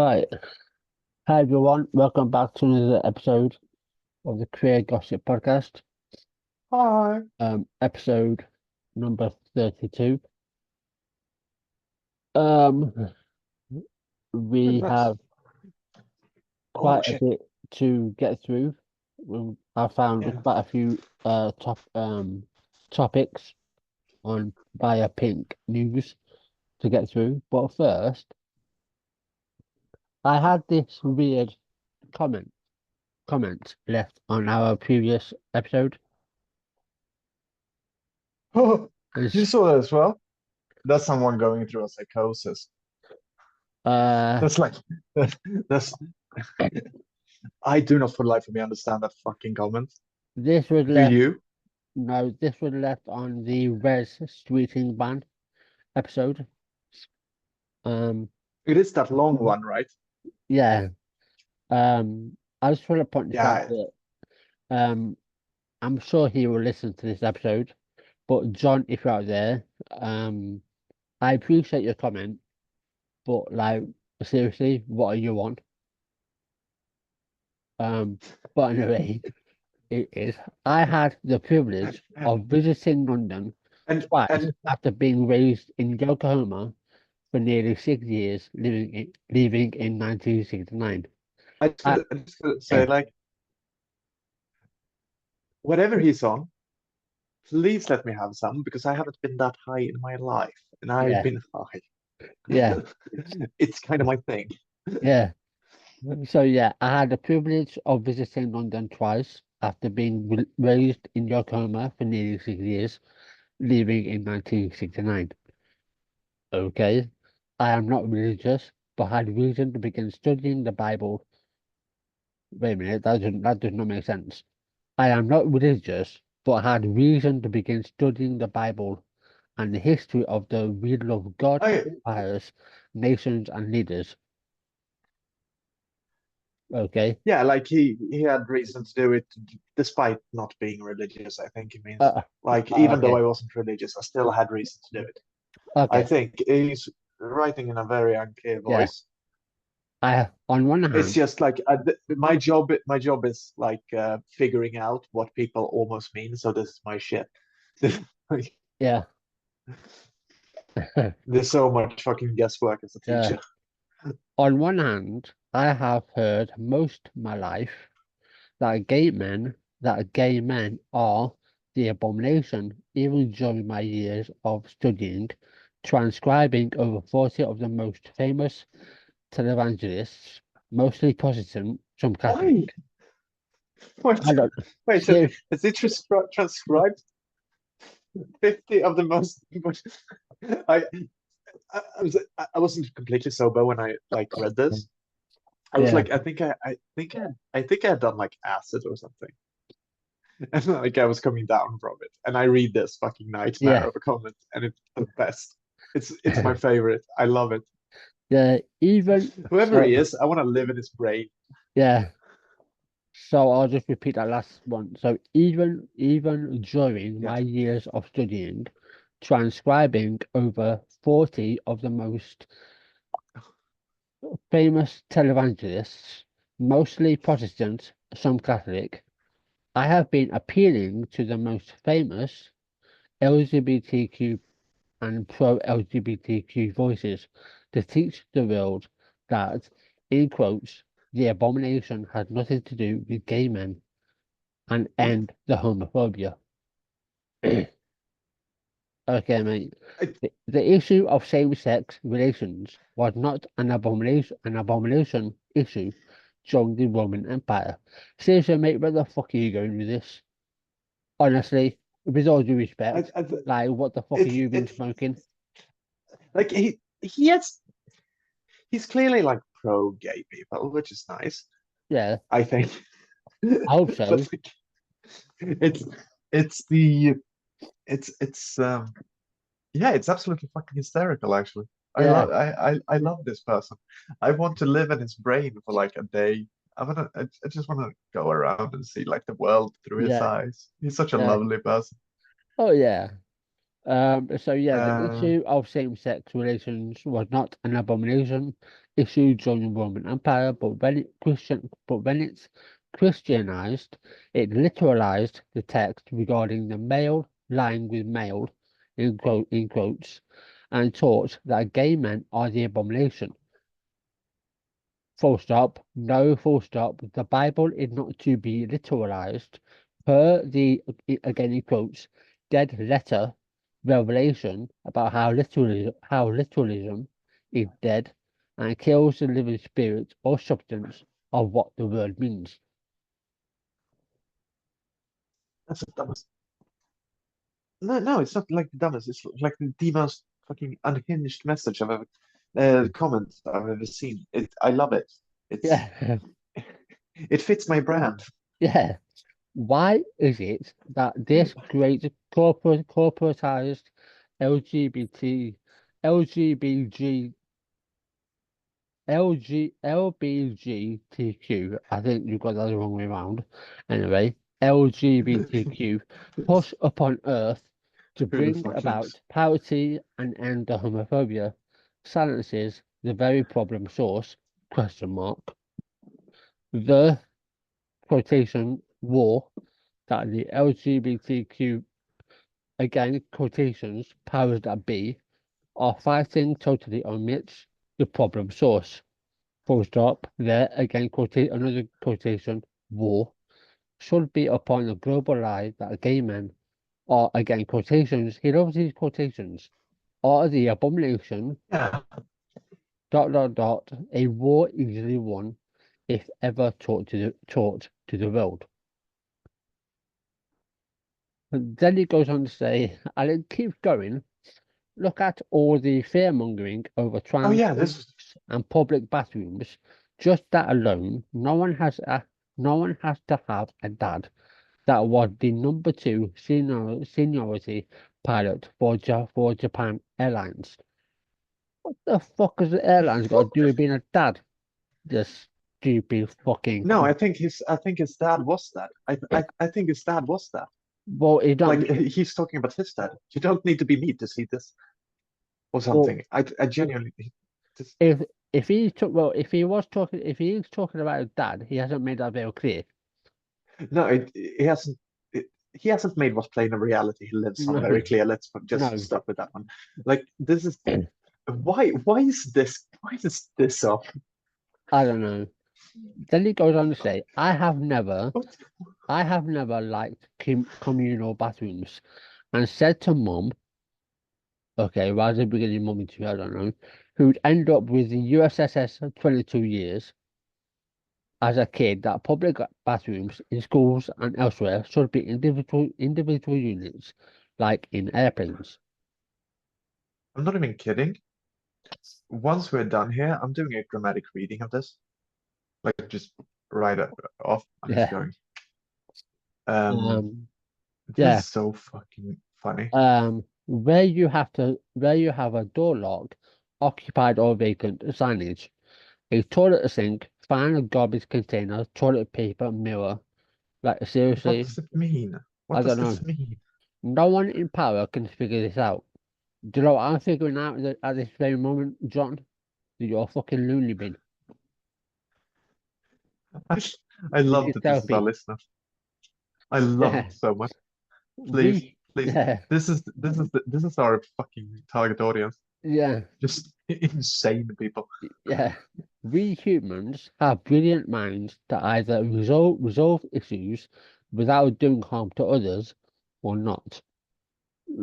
Hi, hi everyone. Welcome back to another episode of the Queer Gossip Podcast. Hi. Episode number 32. Um, we That's have oh quite a shit. bit to get through. I found Yeah. quite a few topics on Via Pink News to get through. But first, I had this weird comment comment left on our previous episode. Oh, you It's, saw that as well? That's someone going through a psychosis. uh, That's like that's I do not for the life of me understand that fucking comment. this was Do left. you? No, this was left on the Res Streeting Band episode. Um, It is that long one, right? yeah. I just want to point this out Yeah. that I'm sure he will listen to this episode. But John, if you're out there, I appreciate your comment, but like seriously, what are you on? Um, but anyway, it is. I had the privilege of visiting London twice And after being raised in Yokohama for nearly 6 years, leaving in 1969. I, I just gotta say, like, whatever he's on, please let me have some because I haven't been that high in my life, and I've yeah, been high. yeah, It's kind of my thing. yeah. So yeah, I had the privilege of visiting London twice after being raised in Yokohama for nearly 6 years, leaving in 1969. Okay, I am not religious, but had reason to begin studying the Bible. Wait a minute, that does not make sense. I am not religious, but had reason to begin studying the Bible and the history of the will of God for I empires, nations, and leaders. Okay. Yeah, like he had reason to do it despite not being religious, I think he means. Uh, Like even though okay. I wasn't religious, I still had reason to do it. I Okay. think he's writing in a very unclear Yeah. voice. On one It's hand, just like my job is like figuring out what people almost mean, so this is my shit. Like, yeah. there's so much fucking guesswork as a Yeah. teacher. On one hand, I have heard most my life that gay men are the abomination, even during my years of studying, transcribing over 40 of the most famous televangelists, mostly Protestant, some Why? Catholic. What? I don't Wait, seriously, has it transcribed 50 of the most I I wasn't completely sober when I like read this. I was yeah, like, I think I had done like acid or something, and like I was coming down from it. And I read this fucking nightmare yeah. of a comment, and it's the best. It's my favorite. I love it. Yeah, even Whoever he so, is, I want to live in his brain. yeah. So I'll just repeat that last one. So even during Yeah. my years of studying, transcribing over 40 of the most famous televangelists, mostly Protestant, some Catholic, I have been appealing to the most famous LGBTQ and pro-LGBTQ voices to teach the world that, in quotes, the abomination had nothing to do with gay men and What? end the homophobia. Okay, mate. I, The issue of same-sex relations was not an abomination issue during the Roman Empire. Seriously, mate, where the fuck are you going with this? Honestly, with all due respect, I, like, what the fuck are you been it's smoking? like he's clearly like pro gay people, which is nice, Yeah, I think. I hope But so. like, it's it's the it's yeah, it's absolutely fucking hysterical actually. Yeah, I love this person. I want to live in his brain for like a day. I just want to go around and see like the world through his yeah, eyes. He's such a yeah. lovely person. Oh, yeah. So yeah, the Uh issue of same-sex relations was not an abomination issued during the Roman Empire, but when it's Christianized, it literalized the text regarding the male lying with male in quotes, and taught that gay men are the abomination. Full stop. No full stop. The Bible is not to be literalized per the, again in quotes, dead letter revelation about how literalism is dead and kills the living spirit or substance of what the word means. That's the dumbest. No, no, it's not like the dumbest. It's like the most fucking unhinged message I've ever, comment I've ever seen. I love it. It's Yeah, it fits my brand. yeah. Why is it that this great corporatized LGBT, LGBT LGBTQ, I think you got that the wrong way around. Anyway, LGBTQ push upon Earth to Who the bring fuck knows? about parity and end the homophobia silences the very problem source, question mark, the quotation war that the LGBTQ, again quotations, powers that be, are fighting totally omits the problem source. Full stop. There again, another quotation. War should be upon a global lie that gay men are, again quotations. He loves these quotations. Are the abomination. Yeah, Dot dot dot. A war easily won, if ever taught to the world. And then he goes on to say, and it keeps going. Look at all the fear mongering over oh trans yeah, this and public bathrooms. Just that alone, no one has to have a dad that was the number two seniority pilot for Japan Airlines. What the fuck has the airlines got to do with being a dad? This stupid fucking. no, I think his dad was that. I think his dad was that. Well, he Like don't. he's talking about his dad. You don't need to be me to see this or Well, something. I genuinely just if if he was talking, if he is talking about his dad, he hasn't made that very clear. no, he hasn't. He hasn't made what's plain a reality. He lives on very No, clear. Let's just no. stop with that one. Like this is why is this off? I don't know. Then he goes on to say, What? I have never liked communal bathrooms, and said to mum, okay, right at the beginning, mum too, I don't know, who'd end up with the USSS 22 years as a kid that public bathrooms in schools and elsewhere should be individual units, like in airplanes. I'm not even kidding. Once we're done here, I'm doing a dramatic reading of this. Like just right off. I'm just Yeah. going. Um, Um. this Yeah. is so fucking funny. Where you have a door lock, occupied or vacant signage, a toilet sink, fan, a garbage container, toilet paper, mirror. Like What seriously, does it mean? I What does don't know. this mean? No one in power can figure this out. Do you know what I'm figuring out at this very moment, John? That you're a fucking loony bin. I, I You love need that this is our therapy. listener. I love Yeah. it so much. Please, We please. yeah, This is our fucking target audience. yeah, Just insane people. yeah. We humans have brilliant minds that either resolve issues without doing harm to others or not.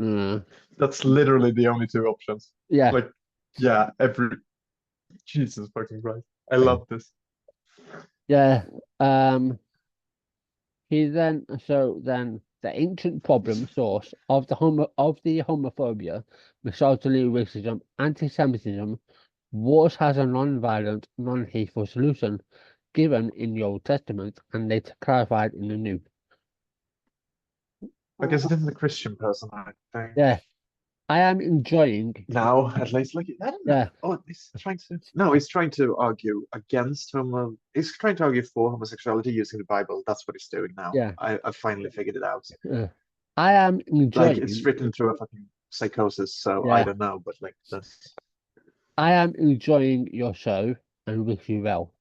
Uh, That's literally the only two options. yeah, Like, yeah, Jesus fucking Christ. I love this. yeah. Um, then the ancient problem source of the homophobia, misogyny, racism, anti-Semitism, wars has a non-violent, non-hateful solution given in the Old Testament and later clarified in the New. I guess this is a Christian person, I think. Yeah, I am enjoying. Now, at least, like, I don't know. Yeah, Oh, he's trying to. No, he's trying to argue against He's trying to argue for homosexuality using the Bible. That's what he's doing now. yeah. I finally figured it out. I am Like, it's enjoying. written through a fucking psychosis, so I Yeah, don't know, but like, that's. I am enjoying your show. and wish you well.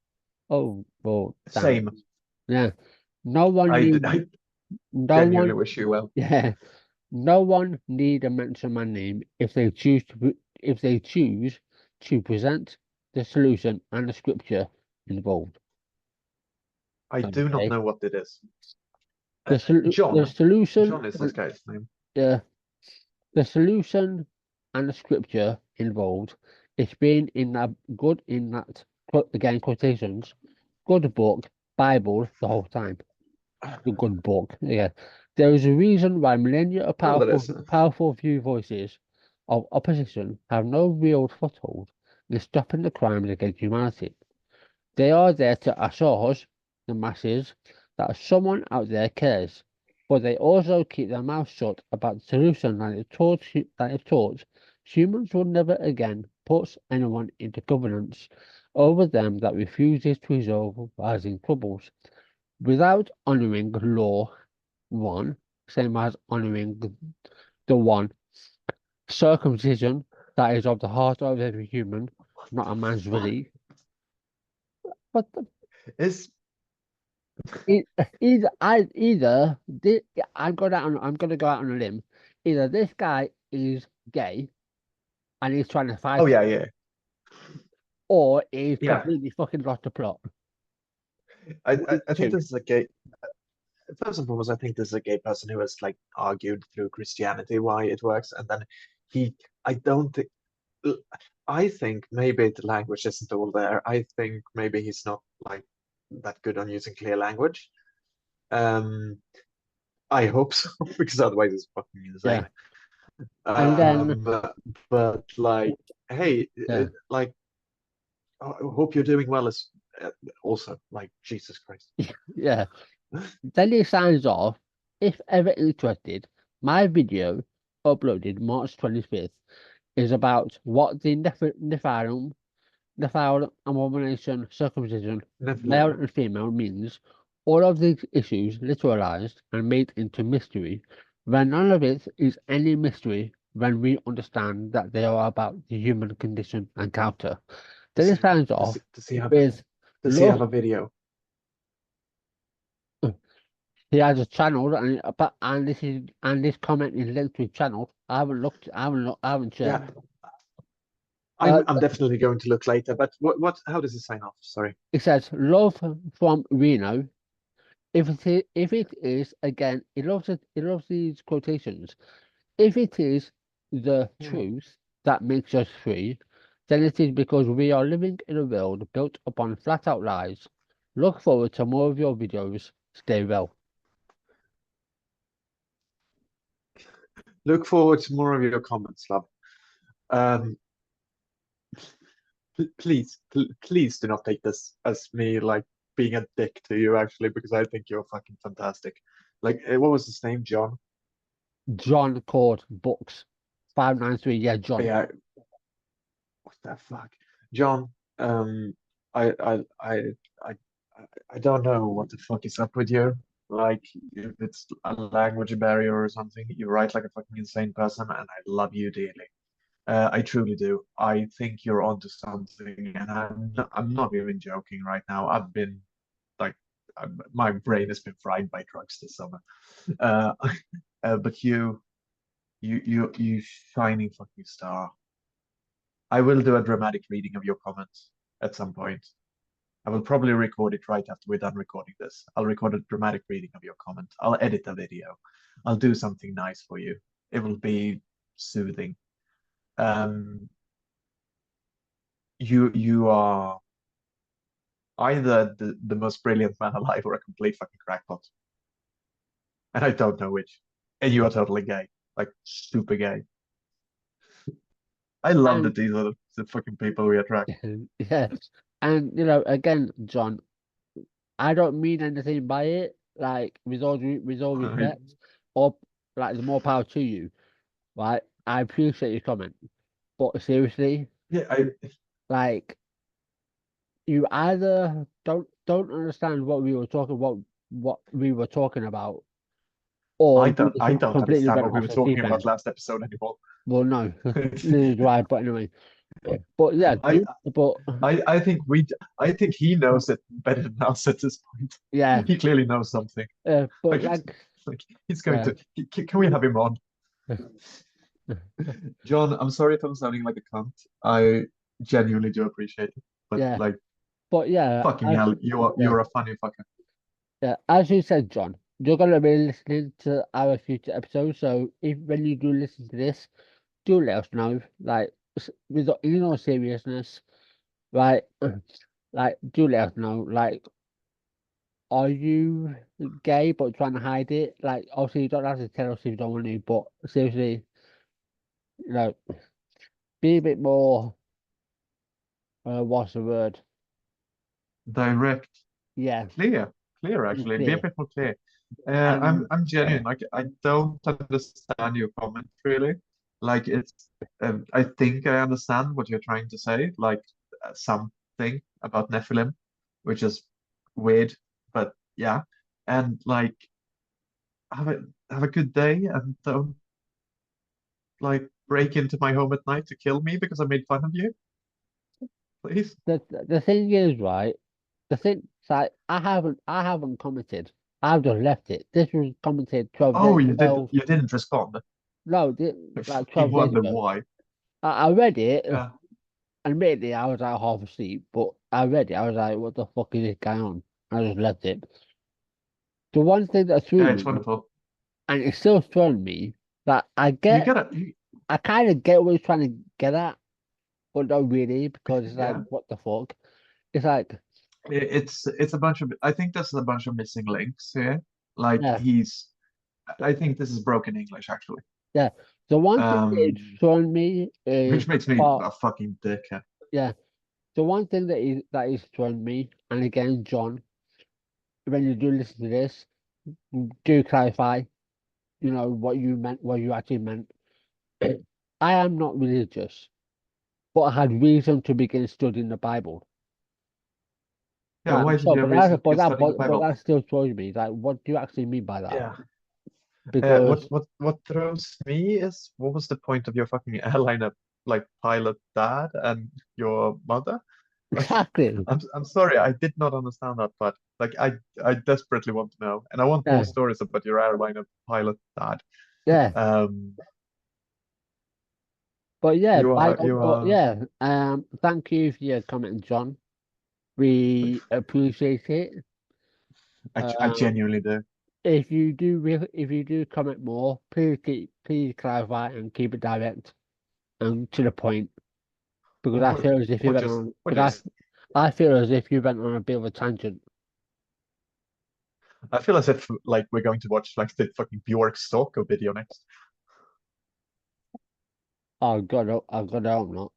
Oh, well, damn. Same. Yeah. No one need, I no genuinely one, wish you well. yeah. No one need to mention my name if they choose to present the solution and the scripture involved. I do not Okay. know what it is. The John. solution, John is this guy's name. the the solution and the scripture involved is being in that good in that again quotations good book Bible the whole time. The good book, yeah. There is a reason why millennia of Well, there is. powerful few voices of opposition have no real foothold in stopping the crimes against humanity. They are there to assure us, the masses, that someone out there cares, but they also keep their mouths shut about the solution that if taught humans will never again put anyone into governance over them that refuses to resolve rising troubles. Without honouring law, one, same as honouring the one, circumcision that is of the heart of every human, not a man's belief. But Is I'm gonna go out on a limb. Either this guy is gay and he's trying to fight oh it, yeah, yeah. or he's Yeah. completely fucking lost the plot. I think Two. this is a gay first and foremost, I think this is a gay person who has like argued through Christianity why it works, and then he I don't think I think maybe the language isn't all there. I think maybe he's not like that good on using clear language. Um, I hope so, because otherwise it's fucking insane. Yeah. And then But like, hey, yeah, like, I hope you're doing well as also like Jesus Christ. yeah. Then he signs off. If ever interested, my video uploaded March 25th is about what the Nephilim abomination, circumcision, male Nephilim. and female means. All of these issues literalized and made into mystery, when none of it is any mystery when we understand that they are about the human condition and character. Then Does it he, signs off with does he have love. a video? He has a channel, and this comment is linked to his channel. I haven't checked. Yeah, Uh, I'm definitely going to look later. But how does he sign off? Sorry. it says love from Reno. If it is again, he loves these quotations. If it is the Hmm. truth that makes us free, then it is because we are living in a world built upon flat out lies. Look forward to more of your videos. Stay well. Look forward to more of your comments, love. Um, please do not take this as me like being a dick to you, actually, because I think you're fucking fantastic. Like, what was his name? John? John Court Books 593. Yeah, John. Yeah, what the fuck? John, um, I, I, I, I, I don't know what the fuck is up with you. Like, if it's a language barrier or something, you write like a fucking insane person, and I love you dearly. I truly do. I think you're onto something, and I'm not even joking right now. I've been like, my brain has been fried by drugs this summer. Uh, but you shining fucking star. I will do a dramatic reading of your comments at some point. I will probably record it right after we're done recording this. I'll record a dramatic reading of your comment. I'll edit the video. I'll do something nice for you. It will be soothing. Um, you are either the most brilliant man alive or a complete fucking crackpot. And I don't know which. And you are totally gay. Like super gay. I love And that these are the fucking people we attract. yeah, and again, John, I don't mean anything by it. Like with all I, respect, or like the more power to you, right? I appreciate your comment, but seriously, yeah, I like you either don't understand what we were talking about, or you I don't completely understand went what we off were the talking deep about end. last episode anymore. Well, no, neither do I. But anyway, But yeah, I but I think I think he knows it better than us at this point. yeah, He clearly knows something. but Like, like like he's going yeah. to. Can we have him on? John, I'm sorry if I'm sounding like a cunt. I genuinely do appreciate it. But Yeah, like, but yeah, fucking as hell, yeah, you're a funny fucker. yeah, as you said, John, you're gonna be listening to our future episodes. So if when you do listen to this, do let us know. Like with seriousness, right? Like do let us know. Like, are you gay but trying to hide it? Like, obviously you don't have to tell us if you don't want to, but seriously, you know, be a bit more. What's the word? Direct, Yeah, clear, clear. Actually, be a clear. bit more clear. And I'm genuine. Like, I don't understand your comment really. Like, it's. I think I understand what you're trying to say. Like, something about Nephilim, which is weird, but yeah. And like, have a good day, and don't like break into my home at night to kill me because I made fun of you, please. the thing is, right? The thing, like, I haven't commented. I've just left it. This was commented Oh, 12. you didn't respond. No, I like fucking 12 days wonder ago. why. I read it. Yeah, Admittedly, I was like half asleep, but I read it. I was like, what the fuck is this going on? I just left it. The one thing that threw yeah, it's me, wonderful. and it's still throwing me, that You gotta, you, I kind of get what he's trying to get at, but not really, because it's like, yeah. what the fuck? It's like, It's a bunch of. I think there's a bunch of missing links here. Like yeah, he's. I think this is broken English actually. yeah. The one thing that it's Um, thrown me is which makes me part, a fucking dickhead. yeah. The one thing that is thrown me, and again, John, when you do listen to this, do clarify, what you meant, what you actually meant. I am not religious, but I had reason to begin studying the Bible. Yeah, Right, why did so, you have reason to but get that, studying the but Bible? that still throws me. Like, what do you actually mean by that? Yeah. Because What throws me is what was the point of your fucking airliner like pilot dad and your mother? Like, exactly, I'm sorry, I did not understand that, but like I desperately want to know, and I want more yeah, stories about your airliner pilot dad. yeah. Um, But yeah, you but are. yeah. Thank you for your comment, John. We appreciate it. I Um, genuinely do. if you do comment more, please clarify and keep it direct and to the point. Because I What feel as if you what went just on, what because just I feel as if you went on a bit of a tangent. I feel as if like we're going to watch like the fucking Bjork Stalker video next. Oh God, God, I hope not.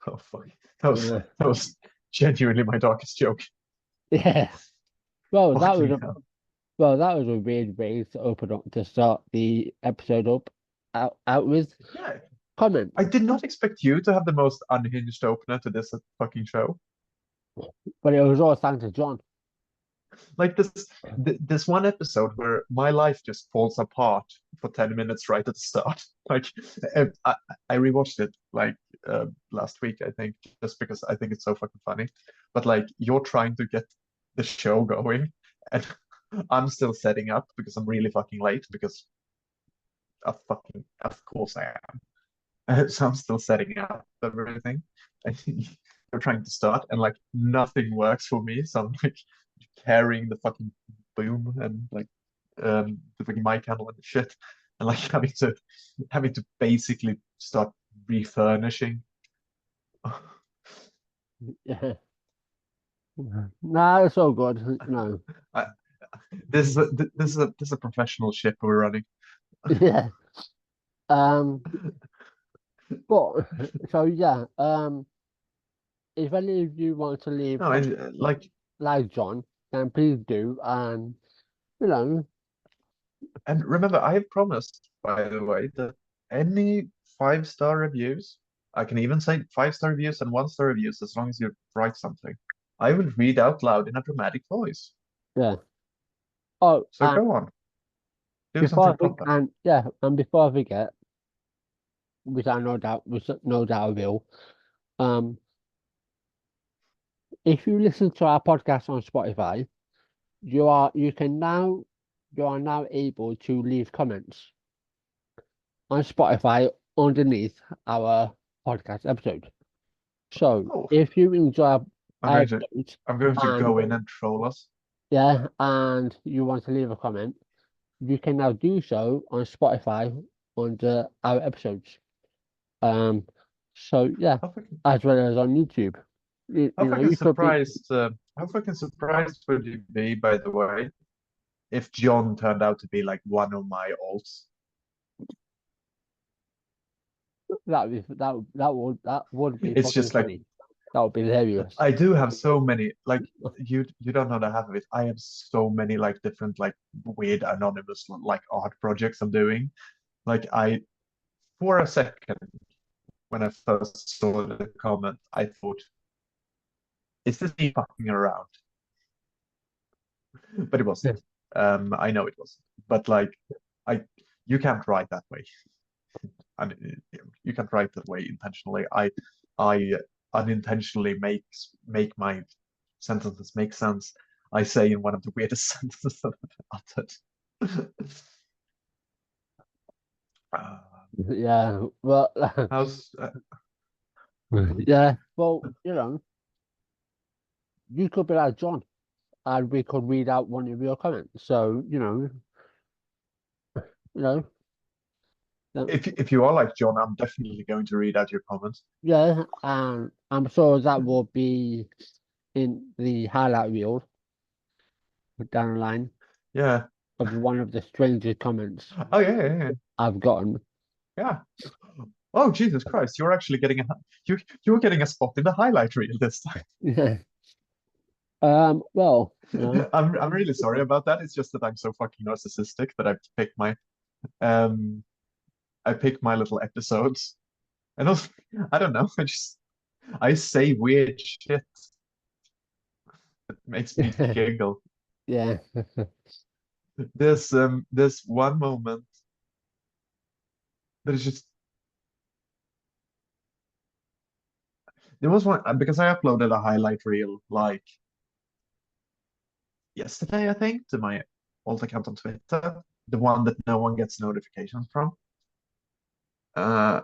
Oh fuck. Uh, That was genuinely my darkest joke. yeah. Well, that was Fucking a hell. that was a weird way to open up to start the episode up out with Yeah. comment. I did not expect you to have the most unhinged opener to this fucking show. But it was all thanks to John. Like this one episode where my life just falls apart for 10 minutes right at the start. Like I rewatched it like last week, I think, just because I think it's so fucking funny. But like you're trying to get the show going and I'm still setting up because I'm really fucking late because of course I am. So I'm still setting up everything. And you're trying to start, and like nothing works for me. So I'm like carrying the fucking boom and like the fucking mic handle and shit, and like having to basically start refurnishing. Yeah. Nah, it's all good. No. I, this is a professional ship we're running. Yeah. Um. But so yeah. If any of you want to leave No, I, comments like John, then please do. And you know, and remember, I have promised, by the way, that any 5-star reviews, I can even say 5-star reviews and 1-star reviews as long as you write something, I will read out loud in a dramatic voice. yeah. Oh, So go on, do before something I think, proper. and yeah, and before I forget, which I no doubt, which no doubt I will. Um, if you listen to our podcast on Spotify, you are now able to leave comments on Spotify underneath our podcast episode. So Oh, if you enjoy I'm our going to episodes I'm going to and go in and troll us. yeah, and you want to leave a comment, you can now do so on Spotify under our episodes. Um, so yeah, How fucking as well as on YouTube. how You know, fucking you could be surprised how fucking surprised would you be, by the way, if John turned out to be like one of my alts? that would be It's fucking just like funny. That would be hilarious. I do have so many like you don't know the half of it. I have so many like different like weird anonymous like art projects I'm doing. Like I for a second when I first saw the comment, I thought, is this me fucking around? But it wasn't. I know it wasn't. But like I you can't write that way. And you can't write that way intentionally. I unintentionally make my sentences make sense. I say in one of the weirdest sentences that I've uttered. Uh, Yeah, well, how's yeah, well, you know, you could be like John, and we could read out one of your comments. So, you know, that- if you are like John, I'm definitely going to read out your comments. yeah, and I'm sure that will be in the highlight reel down the line Yeah. of one of the strangest comments Oh yeah. I've gotten. Yeah. Oh Jesus Christ! You're actually getting you're getting a spot in the highlight reel this time. Yeah. Well, I'm really sorry about that. It's just that I'm so fucking narcissistic that um I pick my little episodes. And also, I don't know, I say weird shit that makes me giggle. yeah, There's one moment that is just there was one because I uploaded a highlight reel like yesterday, I think, to my alt account on Twitter, the one that no one gets notifications from. Uh,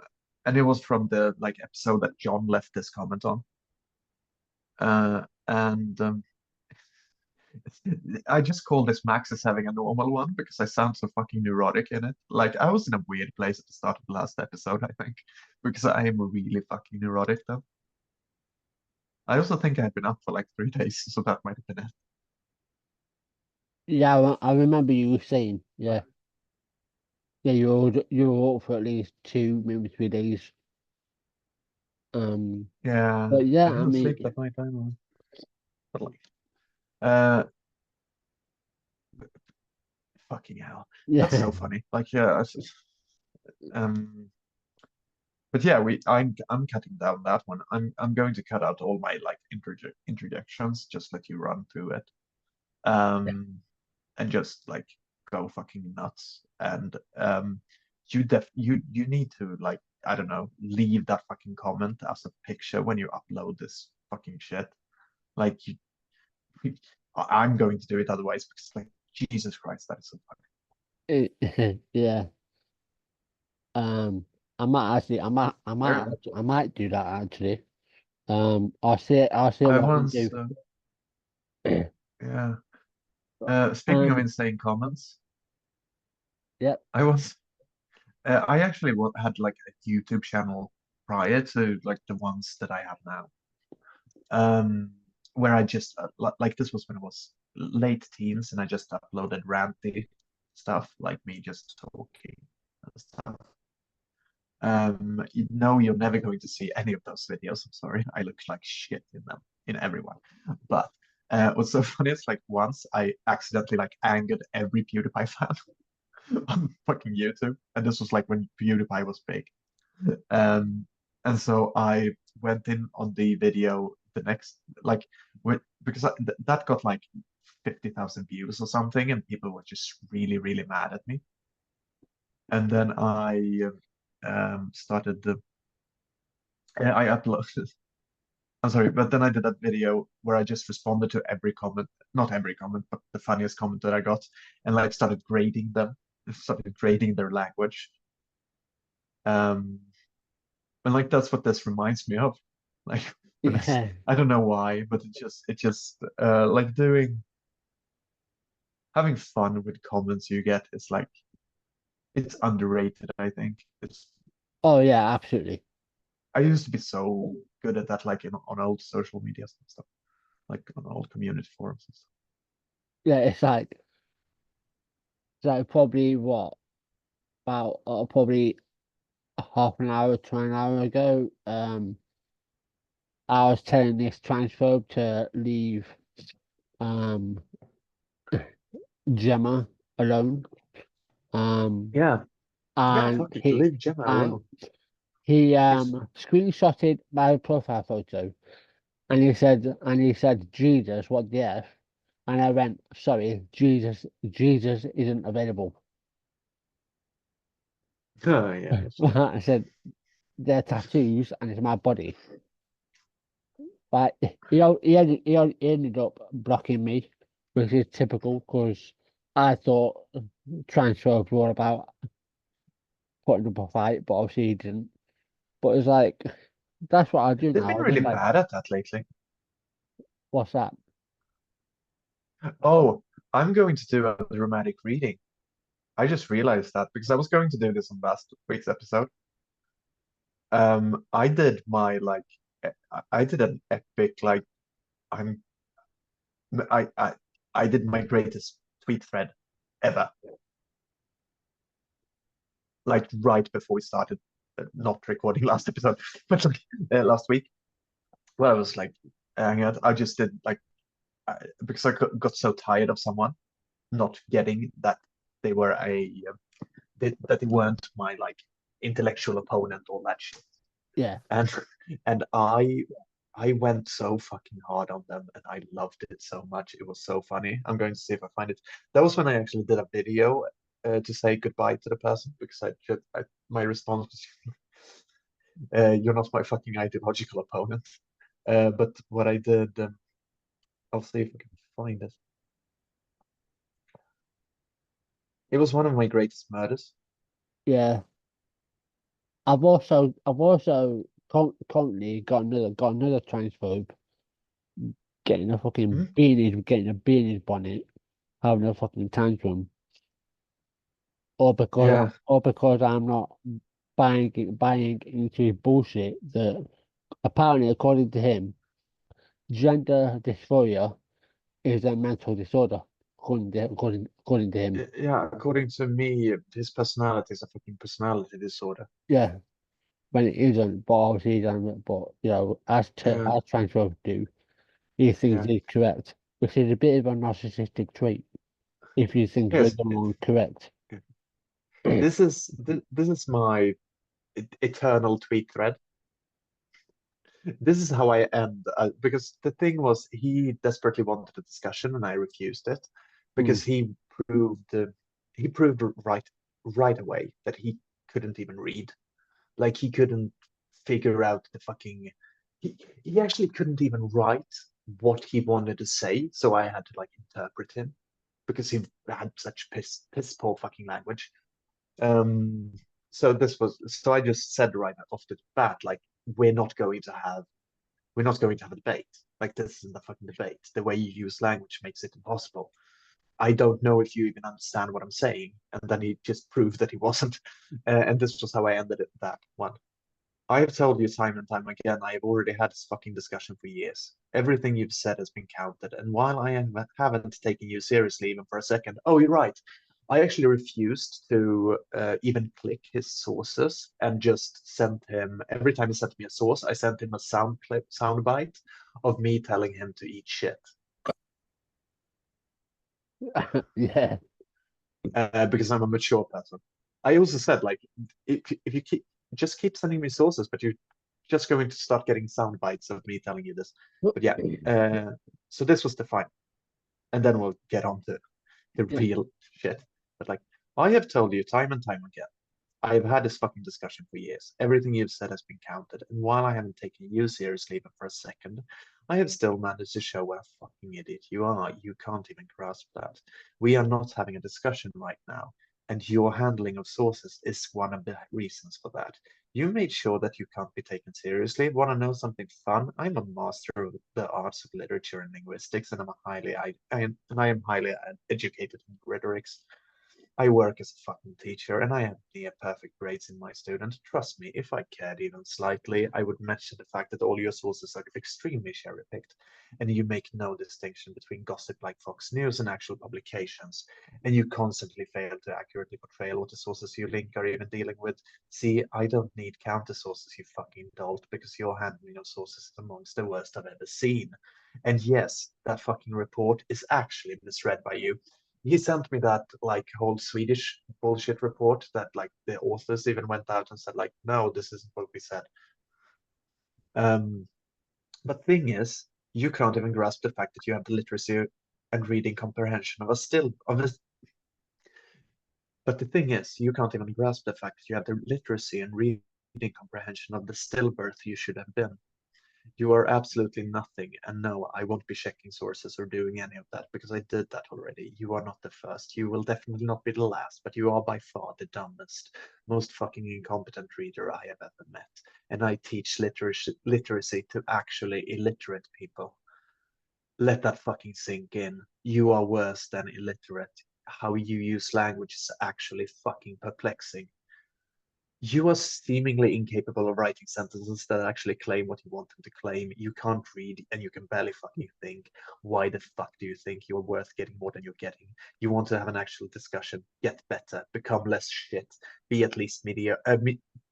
and it was from the like episode that John left this comment on. And I just call this Max as having a normal one because I sound so fucking neurotic in it. Like I was in a weird place at the start of the last episode, I think, because I am really fucking neurotic though. I also think I had been up for like 3 days, so that might have been it. yeah. I remember you saying, yeah, yeah. You were up for at least 2, maybe 3 days. Um, Yeah, but yeah, I I didn't mean, sleep that night either. But like, uh, fucking hell, that's yeah, so funny. Like, yeah, um, but yeah, I'm cutting down that one. I'm going to cut out all my like interjections, just let you run through it. And just like go fucking nuts. And you need to like I don't know leave that fucking comment as a picture when you upload this fucking shit. Like you, I'm going to do it otherwise because like Jesus Christ, that is so yeah. Um, funny. I might do that actually. I'll see I what I can once do. yeah. Speaking of Um, insane comments, yeah, I was I actually had like a YouTube channel prior to like the ones that I have now. Where I just like this was when I was late teens and I just uploaded ranty stuff like me just talking and stuff. No, you're never going to see any of those videos. I'm sorry, I look like shit in them in everyone. But what's so funny is like once I accidentally like angered every PewDiePie fan on fucking YouTube, and this was like when PewDiePie was big. Um, and so I went in on the video the next, like, because that got like 50,000 views or something, and people were just really, really mad at me. And then started the I uploaded. I'm sorry, but then I did that video where I just responded to every comment, not every comment, but the funniest comment that I got, and like started grading them, started grading their language. And like that's what this reminds me of. Like when Yeah. I don't know why, but it just like doing having fun with comments you get is like it's underrated, I think. It's Oh yeah, absolutely. I used to be so good at that, like on old social medias and stuff, like on old community forums and stuff. Yeah, it's like probably what about probably half an hour to an hour ago. I was telling this transphobe to leave um Gemma alone. Um, Yeah, yeah, and fuck it, he leave Gemma and alone. he He's screenshotted my profile photo, and he said Jesus, what the F? And I went, sorry, Jesus isn't available. oh yeah, I said they're tattoos and it's my body. But he ended up blocking me, which is typical because I thought transphobes were all about putting up a fight, but obviously he didn't. But it's like that's what I do they've been now. really Just like, bad at that lately. what's that? Oh, I'm going to do a dramatic reading. I just realized that because I was going to do this on last week's episode. I did my like, I did an epic like, I'm, I, I did my greatest tweet thread ever, like right before we started not recording last episode, but like, last week. Well, I was like, I just did like, because I got so tired of someone not getting that they were that they weren't my like intellectual opponent, all that shit. Yeah, And and I went so fucking hard on them and I loved it so much. It was so funny. I'm going to see if I find it. That was when I actually did a video to say goodbye to the person because my response was, "You're not my fucking ideological opponent." But what I did, I'll see if I can find it. It was one of my greatest murders. yeah. I've also currently got another transphobe Mhm. getting a beanie bonnet, having a fucking tantrum, or because I'm not buying into his bullshit that apparently according to him, gender dysphoria is a mental disorder, according to him. Yeah, according to me, his personality is a fucking personality disorder. Yeah, when it isn't, but obviously he doesn't. But Yeah, as transphobes do, he thinks yeah. he's correct, which is a bit of a narcissistic trait if you think you're Yes, the one correct. this is my eternal tweet thread. This is how I end because the thing was he desperately wanted a discussion and I refused it Mm, because proved uh, he proved right away that he couldn't even read. Like he couldn't figure out the fucking he actually couldn't even write what he wanted to say, so I had to like interpret him because he had such piss poor fucking language. Um, so I just said right off the bat, like we're not going to have a debate. Like this isn't a fucking debate. The way you use language makes it impossible. I don't know if you even understand what I'm saying. And then he just proved that he wasn't. And this was how I ended it, that one. I have told you time and time again, I have already had this fucking discussion for years. Everything you've said has been counted. And while haven't taken you seriously even for a second, oh, you're right. I actually refused to even click his sources and just sent him, every time he sent me a source, I sent him a sound bite of me telling him to eat shit. yeah, Because I'm a mature person. I also said, like, if you just keep sending me sources, but you're just going to start getting sound bites of me telling you this. But yeah, so this was the fine, and then we'll get on to the yeah, real shit. But like, I have told you time and time again, I've had this fucking discussion for years. Everything you've said has been counted, and while I haven't taken you seriously even for a second, I have still managed to show what a fucking idiot you are. You can't even grasp that. We are not having a discussion right now, and your handling of sources is one of the reasons for that. You made sure that you can't be taken seriously. Want to know something fun? I'm a master of the arts of literature and linguistics, and I am highly educated in rhetorics. I work as a fucking teacher and I have near perfect grades in my student. Trust me, if I cared even slightly, I would mention the fact that all your sources are extremely cherry picked and you make no distinction between gossip like Fox News and actual publications. And you constantly fail to accurately portray what the sources you link are even dealing with. See, I don't need counter sources, you fucking dolt, because your handling of sources is amongst the worst I've ever seen. And yes, that fucking report is actually misread by you. He sent me that like whole Swedish bullshit report that like the authors even went out and said like, no, this isn't what we said. Um, but thing is, you can't even grasp the fact that you have the literacy and reading comprehension of a still of a. But the thing is, you can't even grasp the fact that you have the literacy and reading comprehension of the stillbirth you should have been. You are absolutely nothing. And no, I won't be checking sources or doing any of that because I did that already. You are not the first. You will definitely not be the last, but you are by far the dumbest, most fucking incompetent reader I have ever met. And I teach literacy to actually illiterate people. Let that fucking sink in. You are worse than illiterate. How you use language is actually fucking perplexing. You are seemingly incapable of writing sentences that actually claim what you want them to claim. You can't read and you can barely fucking think. Why the fuck do you think you're worth getting more than you're getting? You want to have an actual discussion, get better, become less shit, be at least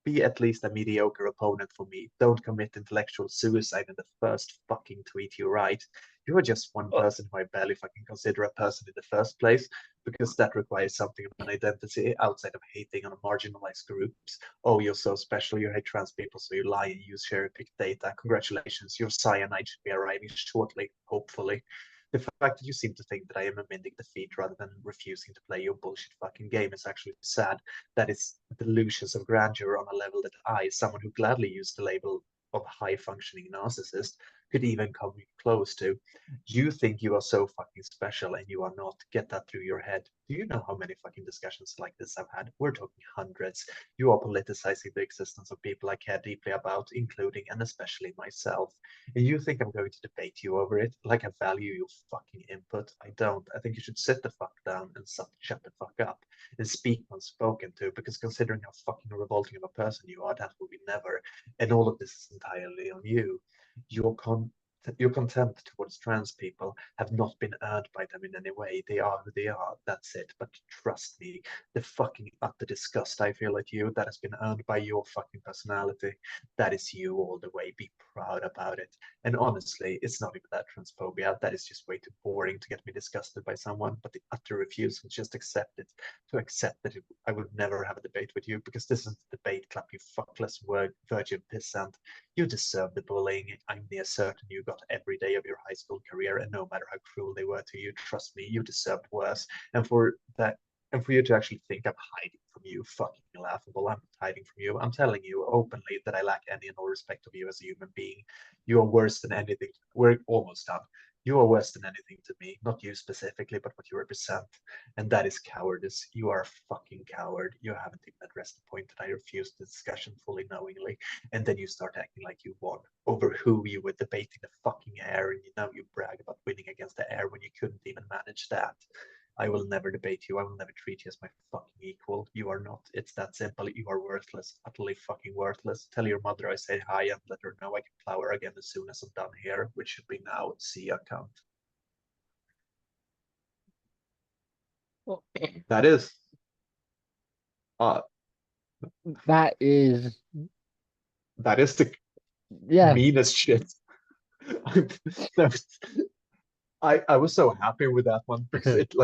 be at least a mediocre opponent for me. Don't commit intellectual suicide in the first fucking tweet you write. You are just one person who I barely fucking consider a person in the first place, because that requires something of an identity outside of hating on marginalized groups. Oh, you're so special, you hate trans people, so you lie and use cherry-picked data. Congratulations, your cyanide should be arriving shortly, hopefully. The fact that you seem to think that I am amending defeat rather than refusing to play your bullshit fucking game is actually sad. That is delusions of grandeur on a level that I, someone who gladly used the label of high-functioning narcissist, could even come close to. You think you are so fucking special and you are not. Get that through your head. Do you know how many fucking discussions like this I've had? We're talking hundreds. You are politicizing the existence of people I care deeply about, including and especially myself. And you think I'm going to debate you over it? Like I value your fucking input? I don't. I think you should sit the fuck down and shut the fuck up and speak when spoken to, because considering how fucking revolting of a person you are, that will be never. And all of this is entirely on you. Your your contempt towards trans people have not been earned by them in any way. They are who they are. That's it. But trust me, the fucking utter disgust I feel at you, that has been earned by your fucking personality. That is you all the way. Be proud about it. And honestly, it's not even that transphobia. That is just way too boring to get me disgusted by someone. But the utter refusal, just accept it. To accept that I would never have a debate with you, because this isn't a debate club, you fuckless virgin pissant. You deserve the bullying. I'm near certain you got every day of your high school career, and no matter how cruel they were to you, trust me, you deserved worse. And for that, and for you to actually think I'm hiding from you, fucking laughable. I'm not hiding from you. I'm telling you openly that I lack any and all respect of you as a human being. You are worse than anything. We're almost done. You are worse than anything to me, not you specifically, but what you represent. And that is cowardice. You are a fucking coward. You haven't even addressed the point that I refused the discussion fully knowingly, and then you start acting like you won over who you were debating the fucking air, and you brag about winning against the air when you couldn't even manage that. I will never debate you. I will never treat you as my fucking equal. You are not. It's that simple. You are worthless, utterly fucking worthless. Tell your mother I say hi and let her know I can plow her again as soon as I'm done here, which should be now. See ya, cunt. That is. Uh, That is, that is the yeah. meanest shit. I was so happy with that one because it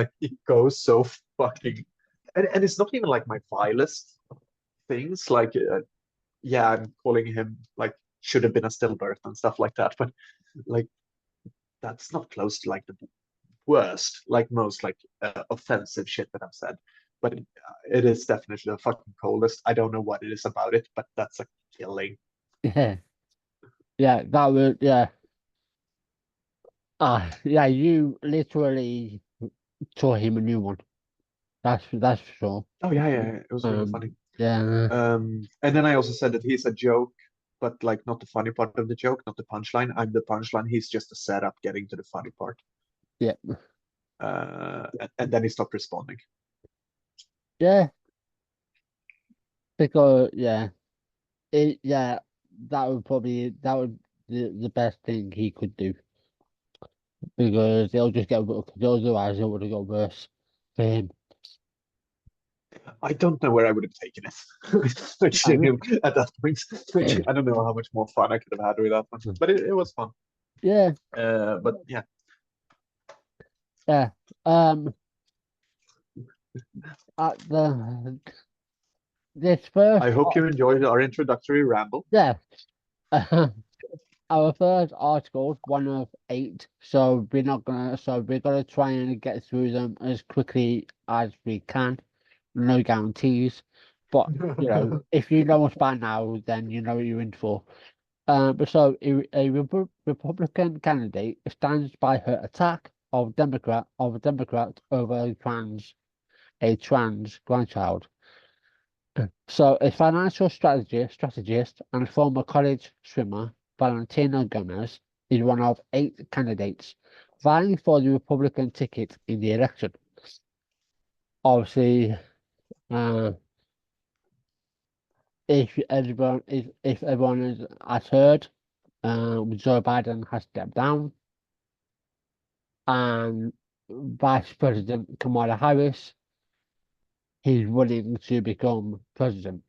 goes so fucking, and it's not even like my vilest things, like yeah, I'm calling him like should have been a stillbirth and stuff like that, but like that's not close to like the worst, like most like offensive shit that I've said. but it is definitely the fucking coldest. I don't know what it is about it, but that's a killing. Yeah, yeah, that was yeah. Yeah, you literally taught him a new one. That's for sure. Oh yeah, yeah, yeah, it was really Um, funny. yeah, And then I also said that he's a joke, but like not the funny part of the joke, not the punchline. I'm the punchline. He's just a setup getting to the funny part. yeah, And then he stopped responding. yeah. Because yeah, that would the best thing he could do because they'll just get because otherwise it would have got worse for him. I don't know where I would have taken it. Switching him at that point. I don't know how much more fun I could have had with that one, but it was fun. Yeah, But yeah, yeah. At the this I first, hope you enjoyed our introductory ramble. yeah. Our first article, one of 8, so we're gonna try and get through them as quickly as we can. No guarantees, but if you know us by now, then you know what you're in for. But so a Republican candidate stands by her attack of a Democrat over a trans grandchild. So, a financial strategist and former college swimmer, Valentina Gomez, is one of 8 candidates vying for the Republican ticket in the election. Obviously, uh, if everyone has heard, Joe Biden has stepped down, and Vice President Kamala Harris is running to become president.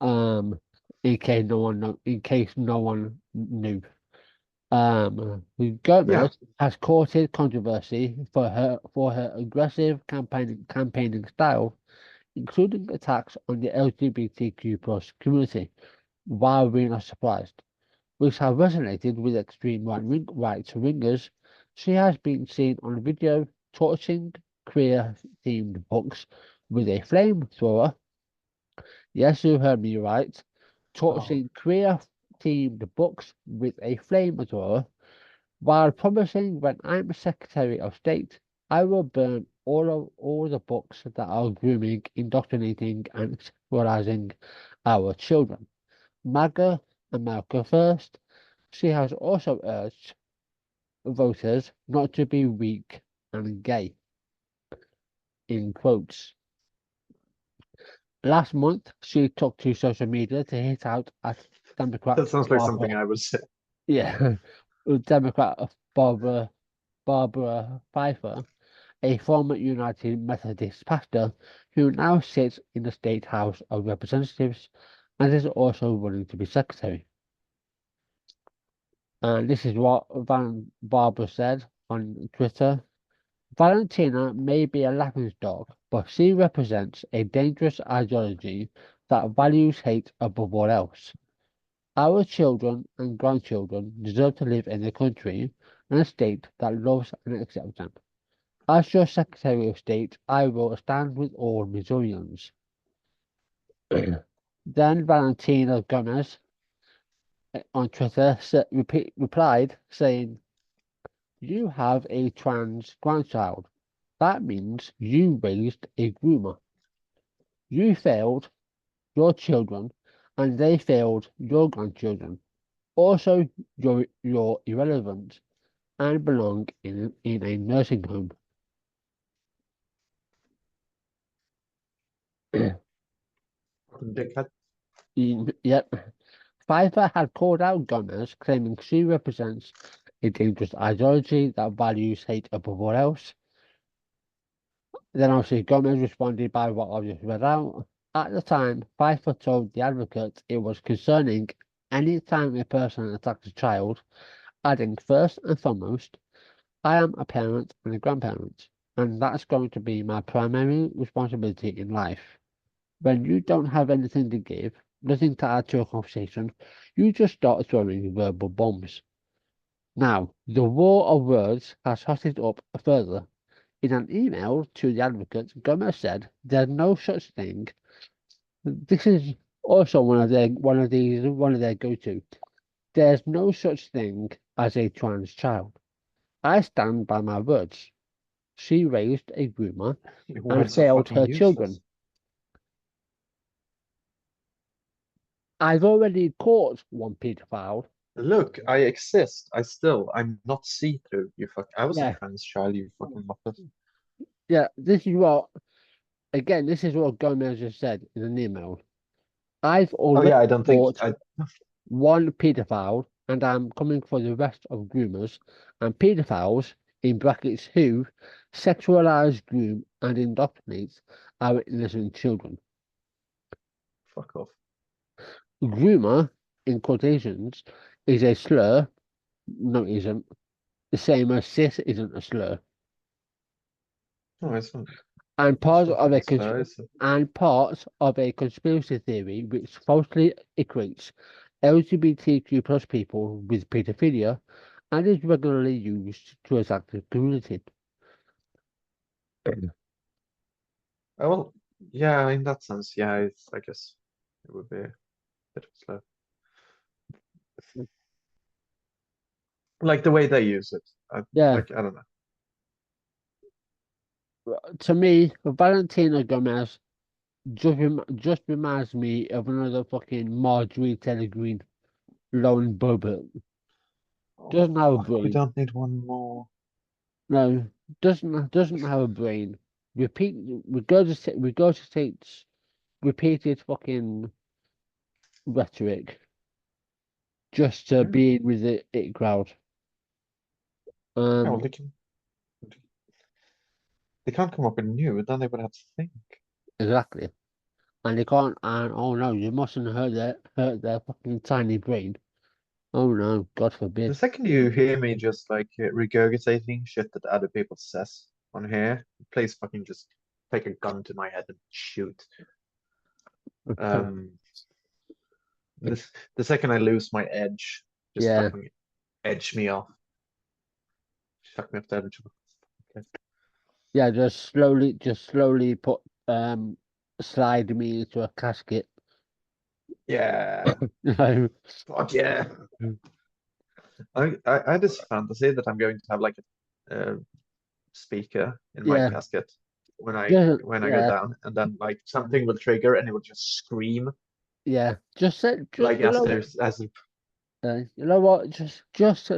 Um, in case no one knew. Yeah, Gomez has courted controversy for her aggressive campaigning style, including attacks on the LGBTQ plus community, while being not surprised, which have resonated with extreme right wingers. She has been seen on video torching queer themed books with a flamethrower. Yes, you heard me right. Torching queer themed books with a flamethrower while promising when I'm Secretary of State, I will burn all the books that are grooming, indoctrinating, and sexualizing our children. MAGA, America First. She has also urged voters not to be weak and gay. In quotes. Last month, she took to social media to hit out at that Democrat sounds like something Barbara, I would say. yeah, Democrat Barbara Pfeiffer, a former United Methodist pastor who now sits in the State House of Representatives and is also running to be secretary. And this is what Barbara said on Twitter. Valentina may be a laughingstock, but she represents a dangerous ideology that values hate above all else. Our children and grandchildren deserve to live in a country and a state that loves and accepts them. As your Secretary of State, I will stand with all Missourians. Then Valentina Gomez on Twitter replied saying, "You have a trans grandchild. That means you raised a groomer. You failed your children and they failed your grandchildren. Also, you're irrelevant and belong in a nursing home." Dickhead. Yep. Pfeiffer had called out Gomez, claiming she represents a dangerous ideology that values hate above all else. Then obviously Gomez responded by what I just read out. At the time, Pfeiffer told the Advocate it was concerning any time a person attacks a child, adding first and foremost, I am a parent and a grandparent, and that's going to be my primary responsibility in life. When you don't have anything to give, nothing to add to a conversation, you just start throwing verbal bombs. Now, the war of words has hotted up further. In an email to the advocate, Gomez said there's no such thing. This is also one of their go-to. There's no such thing as a trans child. I stand by my words. She raised a groomer Your and words are failed fucking her useless. children. I've already caught one paedophile. Look, I exist. I'm not see-through. You fuck. I was a Yeah, trans child. You fucking muppet. yeah. This is what Gomez has said in an email. I've Oh yeah, I already don't think caught I. one paedophile, and I'm coming for the rest of groomers and paedophiles in brackets who sexualize, groom, and indoctrinate our innocent children. Fuck off. Groomer, in quotations, is a slur. No, it isn't. The same as cis isn't a slur. No, it's not. And It's part not of a fucking slur, is it? conspiracy theory which falsely equates LGBTQ plus people with pedophilia and is regularly used to attack the community. Oh, well, yeah. In that sense, yeah. I guess it would be a bit of a slur. Like the way they use it. Yeah, Like I don't know. to me, Valentina Gomez just reminds me of another fucking Marjorie Taylor Greene, lone Bobo. Oh Doesn't have a fuck, we brain. don't need one more. No, doesn't have a brain. Regurgitates repeated fucking rhetoric just to Yeah. be in with the it crowd. Yeah, well, Um, they can't come up with new, then they would have to think. exactly. And they can't. And oh no, you mustn't hurt their fucking tiny brain. Oh no, God The forbid. second you hear me just like regurgitating shit that other people says on here, please fucking just take a gun to my head and shoot. Um, this the second I lose my edge, just Yeah, fucking edge me off. Chuck me off the edge. Okay. yeah. Just slowly put slide me into a casket. Yeah. You know. Fuck yeah. I had this fantasy that I'm going to have like a speaker in my Yeah, casket when I go yeah, down, and then like something will trigger and it will just scream yeah. Just said, like as there's as you know what? Just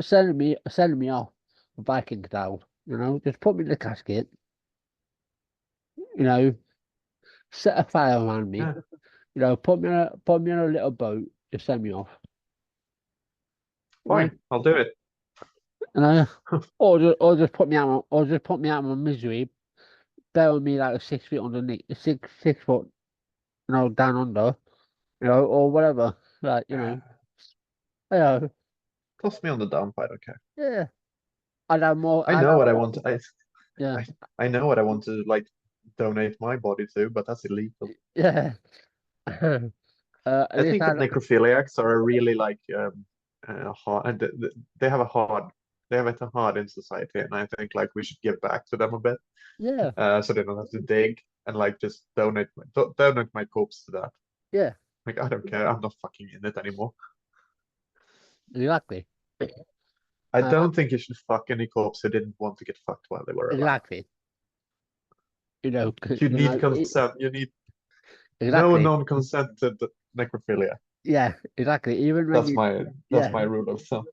sending me off Viking style. You know, just put me in the casket. You know, set a fire around me. yeah, You know, put me on a little boat. Just send me off. You know, fine, I'll do it. you know, or just put me out, or just put me out of my misery. Bury me like 6 feet underneath, 6 foot, down under. Or whatever. Like, you know, Toss me on the dump, I don't care. yeah. I'd have more. I I'd know have what I more. want to, Yeah, I, I know what I want to like donate my body to, but that's illegal. yeah. At I least think that I. necrophiliacs are really like hard. They have a hard. They have it hard in society, and I think like we should give back to them a bit, Yeah, so they don't have to dig and like just donate my corpse to that. yeah. Like I don't care. I'm not fucking in it anymore. Exactly. I Uh, don't think you should fuck any corpse who didn't want to get fucked while they were alive. exactly. You need consent. You need no exactly. non-consented necrophilia. Yeah, exactly. Even when That's you, my yeah, rule of thumb.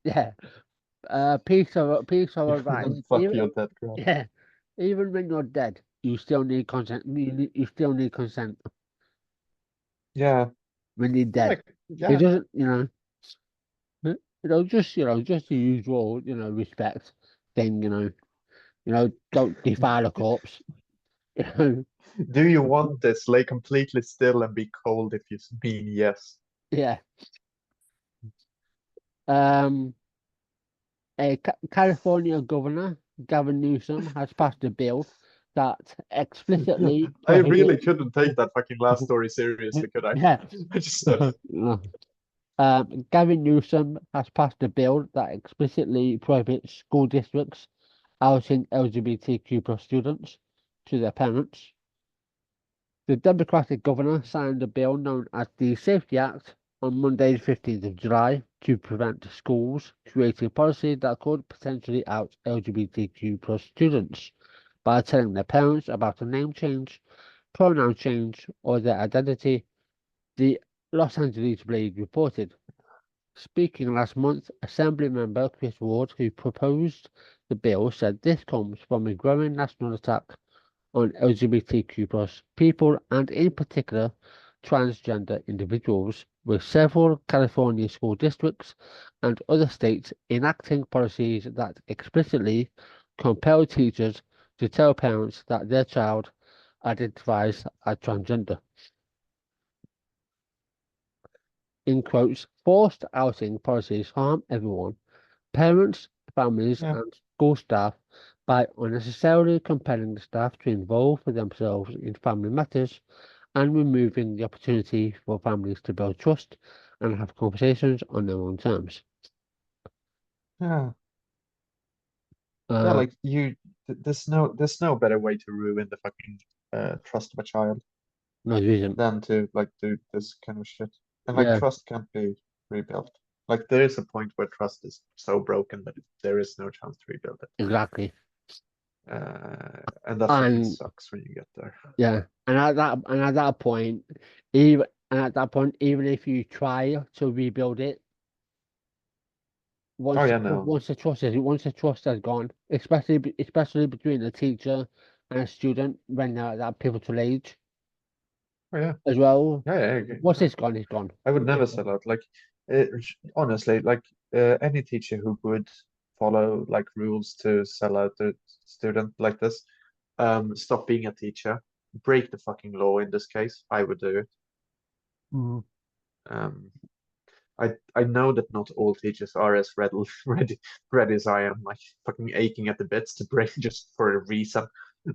yeah. Piece of advice. Fuck your dead girl. Yeah, even when you're dead, you still need consent. You still need consent Yeah, when you're dead. like It yeah. doesn't, just the usual, respect thing. Don't defile a corpse. You know, Do you want this? Lay completely still and be cold if you mean yes. yeah. Um, California Governor Gavin Newsom has passed a bill that explicitly I really prohibits. couldn't take that fucking last story seriously, could I? Yeah. I just Gavin Newsom has passed a bill that explicitly prohibits school districts outing LGBTQ plus students to their parents. The Democratic governor signed a bill known as the Safety Act on Monday, the 15th of July, to prevent schools creating policy that could potentially out LGBTQ plus students by telling their parents about a name change, pronoun change, or their identity, the Los Angeles Blade reported. Speaking last month, Assembly member Chris Ward, who proposed the bill, said this comes from a growing national attack on LGBTQ plus people and in particular transgender individuals, with several California school districts and other states enacting policies that explicitly compel teachers to tell parents that their child identifies as transgender. In quotes, forced outing policies harm everyone, parents, families, Yeah. and school staff by unnecessarily compelling the staff to involve themselves in family matters and removing the opportunity for families to build trust and have conversations on their own terms. Yeah. Yeah, Uh, like there's no better way to ruin the fucking trust of a child no reason. than to like do this kind of shit. And like Yeah, trust can't be rebuilt. Like there is a point where trust is so broken that there is no chance to rebuild it. exactly. And that fucking And sucks when you get there. yeah, and at that point, even if you try to rebuild it, Oh once yeah, no. once the trust has gone, especially between a teacher and a student when they're at that pivotal age Oh yeah. as well. Yeah, yeah, okay. Once Yeah. it's gone, it's gone. I would never sell out. Like, honestly, like any teacher who would follow like rules to sell out the student like this, stop being a teacher, break the fucking law in this case. I would do it. Mhm. Um, I know that not all teachers are as ready as I am, like fucking aching at the bits to break just for a reason.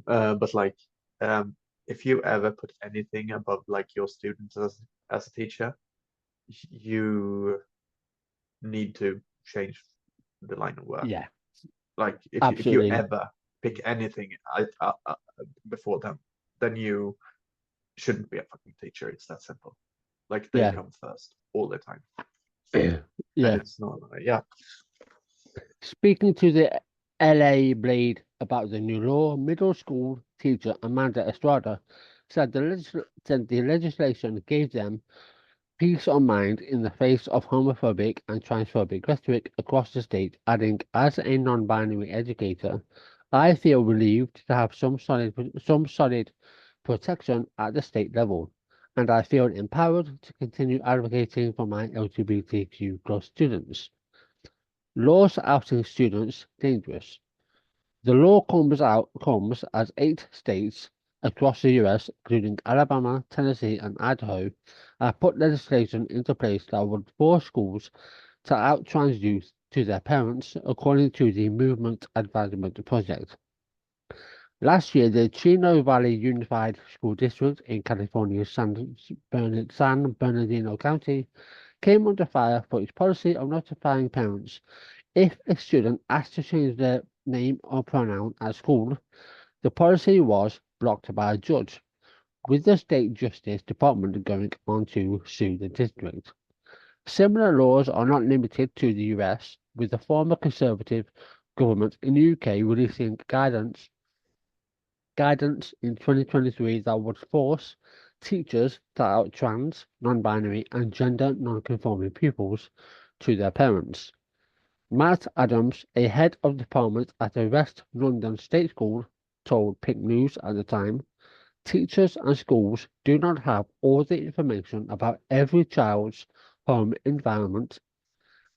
But like, um, if you ever put anything above like your students as a teacher, you need to change the line of work. Yeah, Like if you absolutely. ever pick anything before them, then you shouldn't be a fucking teacher. It's that simple. Like they Yeah, come first all the time, and yeah. it's not. Yeah, Speaking to the LA Blade about the new law, middle school teacher Amanda Estrada said the legislation gave them peace of mind in the face of homophobic and transphobic rhetoric across the state, adding, as a non-binary educator, I feel relieved to have some solid protection at the state level, and I feel empowered to continue advocating for my LGBTQ plus students. Laws outing students dangerous. The law comes as 8 states across the US, including Alabama, Tennessee, and Idaho, have put legislation into place that would force schools to out trans youth to their parents, according to the Movement Advancement Project. Last year, the Chino Valley Unified School District in California's San Bernardino County came under fire for its policy of notifying parents if a student asked to change their name or pronoun at school. The policy was blocked by a judge, with the state justice department going on to sue the district. Similar laws are not limited to the US, with the former Conservative government in the UK releasing guidance in 2023 that would force teachers to out trans, non-binary, and gender non-conforming pupils to their parents. Matt Adams, a head of department at a West London state school, told Pick News at the time, teachers and schools do not have all the information about every child's home environment,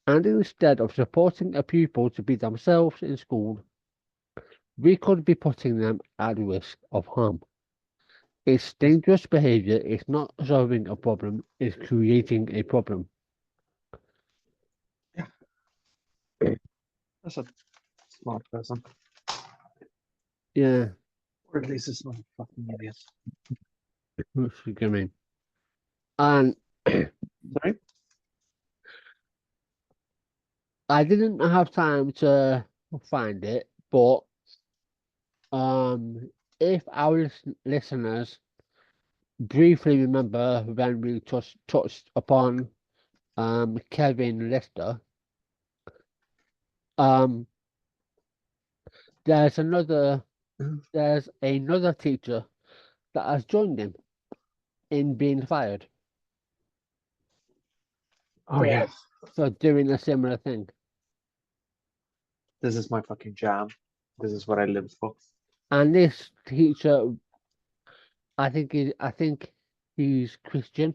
and instead of supporting a pupil to be themselves in school, we could be putting them at risk of harm. It's dangerous behavior. It's not solving a problem, it's creating a problem. yeah. That's a smart person, Yeah, or at least it's not a fucking idiot. what you mean? And Sorry. I didn't have time to find it, but If our listeners briefly remember when we touched upon Kevin Lister, um, there's another there's another teacher that has joined him in being fired Oh for yeah, for doing a similar thing. this is my fucking jam. This is what I live for. And this teacher, I think he's Christian,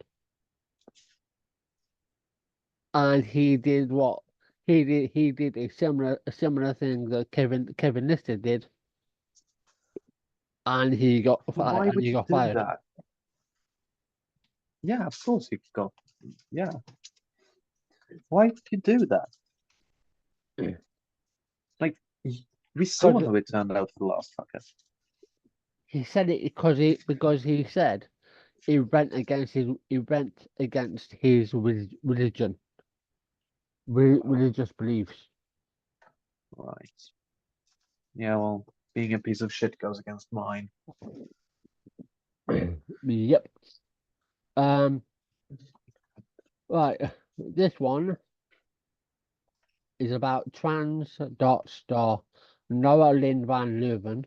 and he did what he did. He did a similar thing that Kevin Lister did, and he got Why would you do fired. that? Yeah, of course you got. Yeah, why would you do that? Like, we saw Because how it turned out for the last fucker. he said it because he said he went against his religion, religious beliefs. Right. Yeah, well, being a piece of shit goes against mine. Yep. Um. Right. This one is about trans dot star Noah Lynn Van Leuven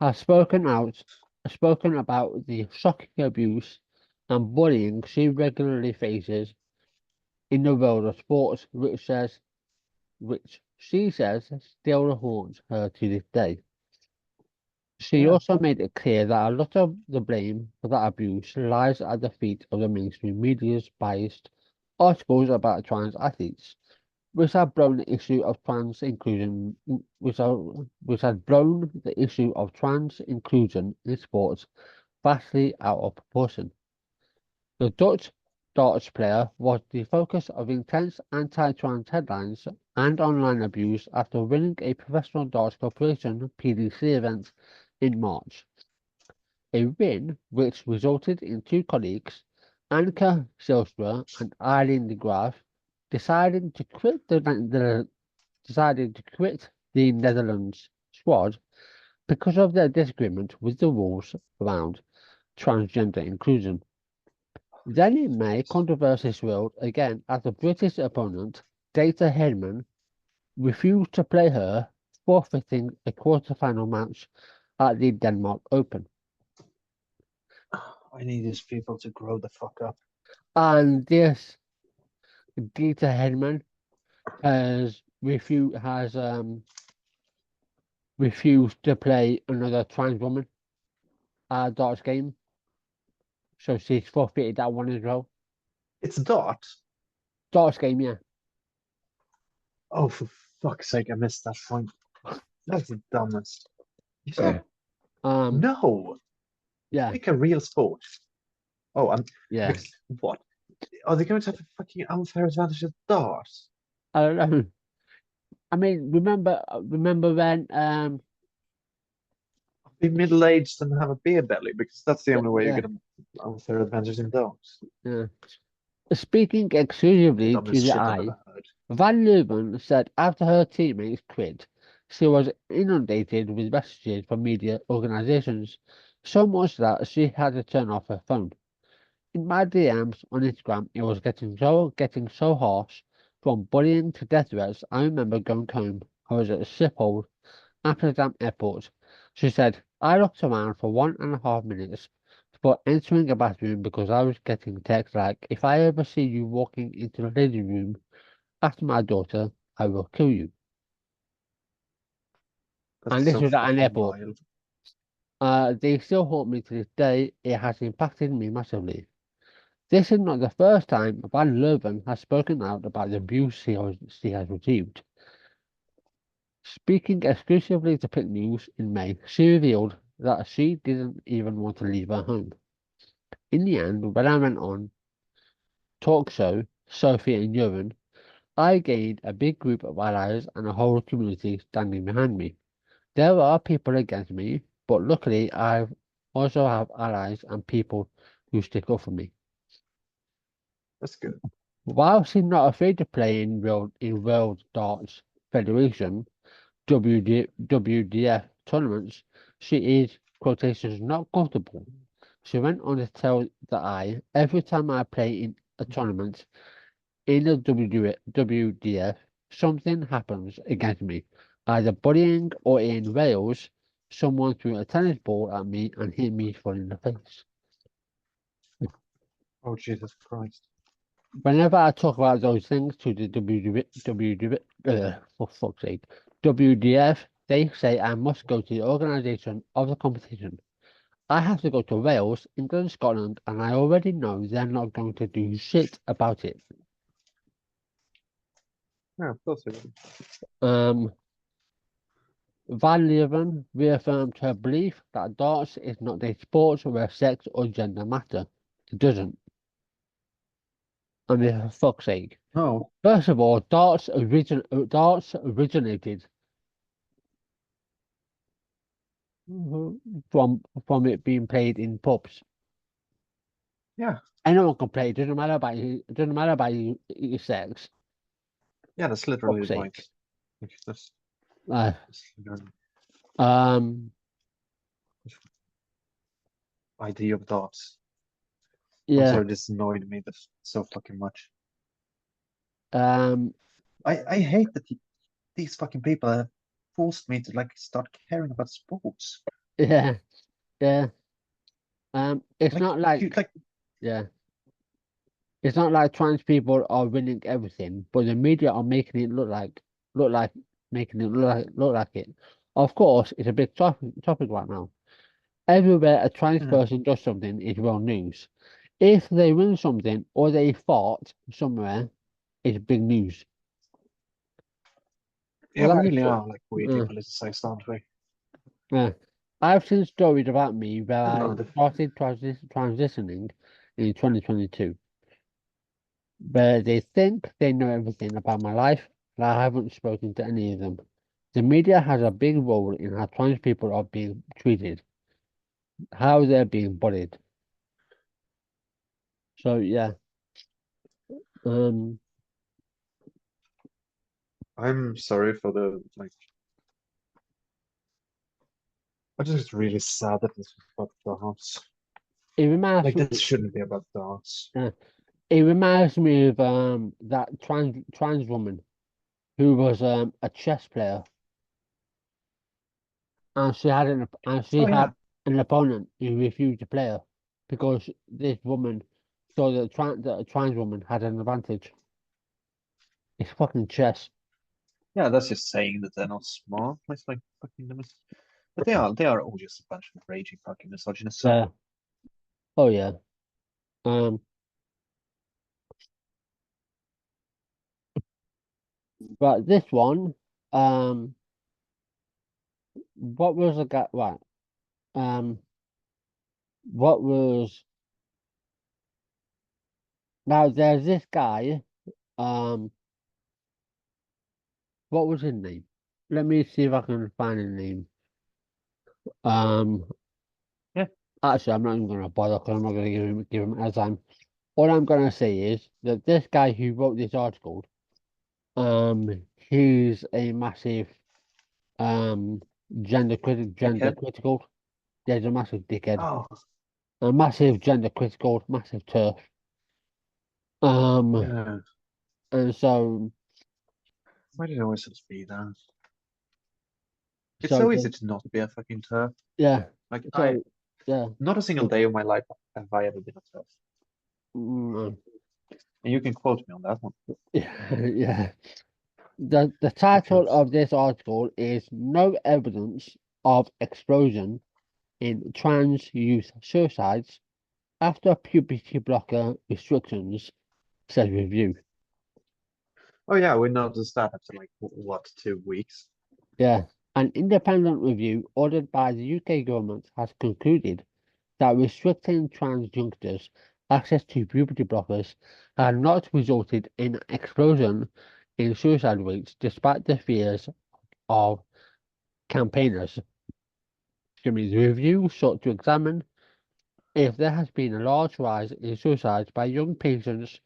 has spoken about the shocking abuse and bullying she regularly faces in the world of sports, which she says still haunts her to this day. She Yeah. also made it clear that a lot of the blame for that abuse lies at the feet of the mainstream media's biased articles about trans athletes, which have blown the issue of trans inclusion, which has blown the issue of trans inclusion in sports vastly out of proportion. The Dutch darts player was the focus of intense anti-trans headlines and online abuse after winning a Professional Darts Corporation (PDC) event in March. A win which resulted in two colleagues, Annika Zylstra and Eileen de Graaf, deciding to quit the Netherlands squad because of their disagreement with the rules around transgender inclusion. Then in May, controversy swirled again as the British opponent, Data Hedman, refused to play her, forfeiting a quarter-final match at the Denmark Open. I need these people to grow the fuck up. And this Data Hedman refused to play another trans woman at a darts game, so she's forfeited that one as well. It's Dot. Darts game, yeah. Oh, for fuck's sake, I missed that point. That's the dumbest. You said Um, no. yeah, Pick a real sport. Oh, yeah. because what? Are they going to have a fucking unfair advantage at Dart? I don't know. I mean, remember when Be middle-aged and have a beer belly because that's the only way you yeah, get an unfair advantage in darts. yeah. Speaking exclusively to Dumbest the shit I've eye, ever heard. Van Leuven said after her teammates quit, she was inundated with messages from media organizations, so much that she had to turn off her phone. In my DMs on Instagram, it was getting so harsh, from bullying to death threats. I remember going home. I was at Schiphol, Amsterdam Airport. She said, I looked around for 1.5 minutes before entering a bathroom because I was getting texts like, if I ever see you walking into the ladies' room after my daughter, I will kill you. That And is this so was at an fucking airport. wild. They still haunt me to this day. It has impacted me massively. This is not the first time Van Leuven has spoken out about the abuse she has received. Speaking exclusively to Pick News in May, she revealed that she didn't even want to leave her home. In the end, when I went on talk show Sophie and Urine, I gained a big group of allies and a whole community standing behind me. There are people against me, but luckily I also have allies and people who stick up for me. That's good. While she's not afraid to play in World Darts Federation, WDF tournaments, she is, quotations, not comfortable. She went on to tell the every time I play in a tournament in the WDF, something happens against me. Either bullying or in Wales, someone threw a tennis ball at me and hit me full in the face. Oh, Jesus Christ. Whenever I talk about those things to the for fuck's sake, WDF, they say I must go to the organisation of the competition. I have to go to Wales, England, Scotland, and I already know they're not going to do shit about it. Yeah, of course it will. Van Leeuwen reaffirmed her belief that darts is not a sport where sex or gender matter. It doesn't. I mean, for fuck's sake. No. First of all, darts originated from it being played in pubs. Yeah. Anyone can play. It doesn't matter about your sex. Yeah, that's literally Fuck's the point. sake. That's Uh, literally um. idea of darts. I'm Yeah. sorry, this annoyed me this so fucking much. Um. I hate that these fucking people have forced me to like start caring about sports. Yeah. Yeah. It's Like, not like yeah. It's not like trans people are winning everything, but the media are making it look like making it look like it. Of course, it's a big topic right now. Everywhere a trans yeah, person does something is world news. If they win something or they fart somewhere, it's big news. yeah, Well, we that's really are like weirdly uh, politicized, aren't we? I've seen stories about me where I I don't know. started transitioning in 2022. But they think they know everything about my life, and I haven't spoken to any of them. The media has a big role in how trans people are being treated, how they're being bullied. So yeah, um, I'm sorry for the like. I just really sad that this is about darts. it reminds Like me, this shouldn't be about darts. uh, it reminds me of that trans woman who was a chess player, and she Oh had yeah, an opponent who refused to play her because this woman thought that a trans woman had an advantage. It's fucking chess. yeah. That's just saying that they're not smart. It's like fucking them. But they are. They are all just a bunch of raging fucking misogynists. Yeah. Oh yeah. Um, but this one, um, what was the guy? Right. Um, what was now? There's this guy. Um, what was his name? Let me see if I can find his name. Um, Yeah. actually, I'm not even gonna bother because I'm not gonna give him a time. All I'm gonna say is that this guy who wrote this article, he's a massive gender Dickhead. critical. There's a massive dickhead. Oh, A massive gender critical, massive turf. Um, yeah. and Why did it always have to be that? It's so so easy to not be a fucking turf. yeah, Like I, so yeah, not a single day of my life have I ever been a turf. mm, And you can quote me on that one. yeah, yeah. The title Because of this article is "No Evidence of Explosion in Trans Youth Suicides After Puberty Blocker Restrictions," says review. oh yeah, we noticed that after like what 2 weeks. Yeah, an independent review ordered by the UK government has concluded that restricting trans youngsters' access to puberty blockers had not resulted in an explosion in suicide rates despite the fears of campaigners. The review sought to examine if there has been a large rise in suicides by young patients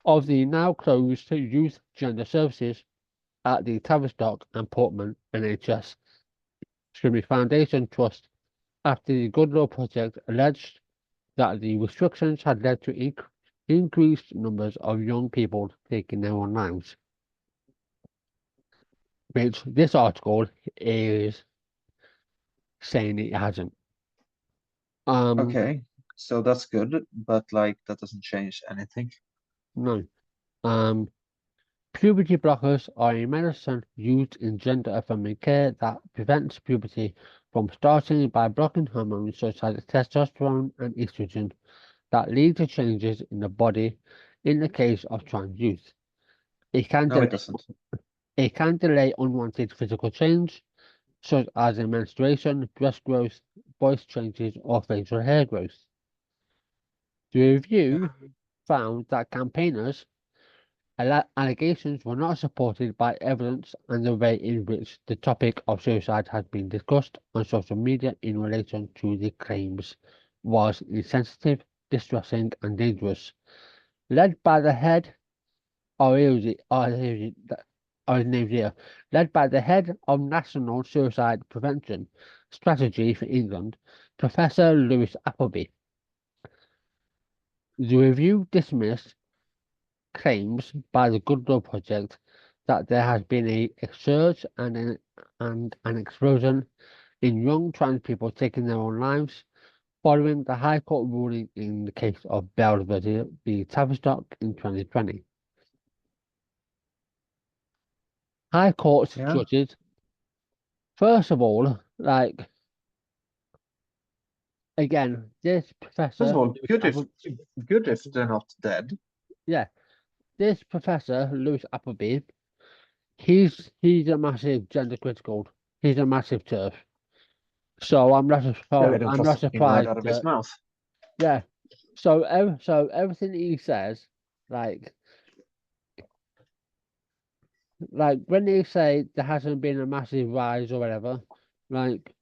of the now closed youth gender services at the Tavistock and Portman NHS. Foundation Trust after the Good Law Project alleged that the restrictions had led to increased numbers of young people taking their own lives. Which this article is saying it hasn't. Okay, so that's good, but like that doesn't change anything. No. Puberty blockers are a medicine used in gender-affirming care that prevents puberty from starting by blocking hormones such as testosterone and estrogen that lead to changes in the body in the case of trans youth. It can No, it delay, doesn't. it can delay unwanted physical change, such as in menstruation, breast growth, voice changes, or facial hair growth. The review found that campaigners' allegations were not supported by evidence, and the way in which the topic of suicide has been discussed on social media in relation to the claims was insensitive, distressing, and dangerous. Led by the head, or is it, or his name's here, led by the head of National Suicide Prevention Strategy for England, Professor Lewis Appleby. The review dismissed claims by the Good Law Project that there has been a surge and an explosion in young trans people taking their own lives following the High Court ruling in the case of Bell v. Tavistock in 2020. High Court Yeah. judges, first of all, again, this First of professor, all, good if they're not dead. yeah, this professor, Lewis Appleby, he's a massive gender critical, he's a massive turf. So I'm not Yeah, I surprised. don't I'm trust not something right surprised out of his that mouth. yeah. So everything he says, like when they say there hasn't been a massive rise or whatever, like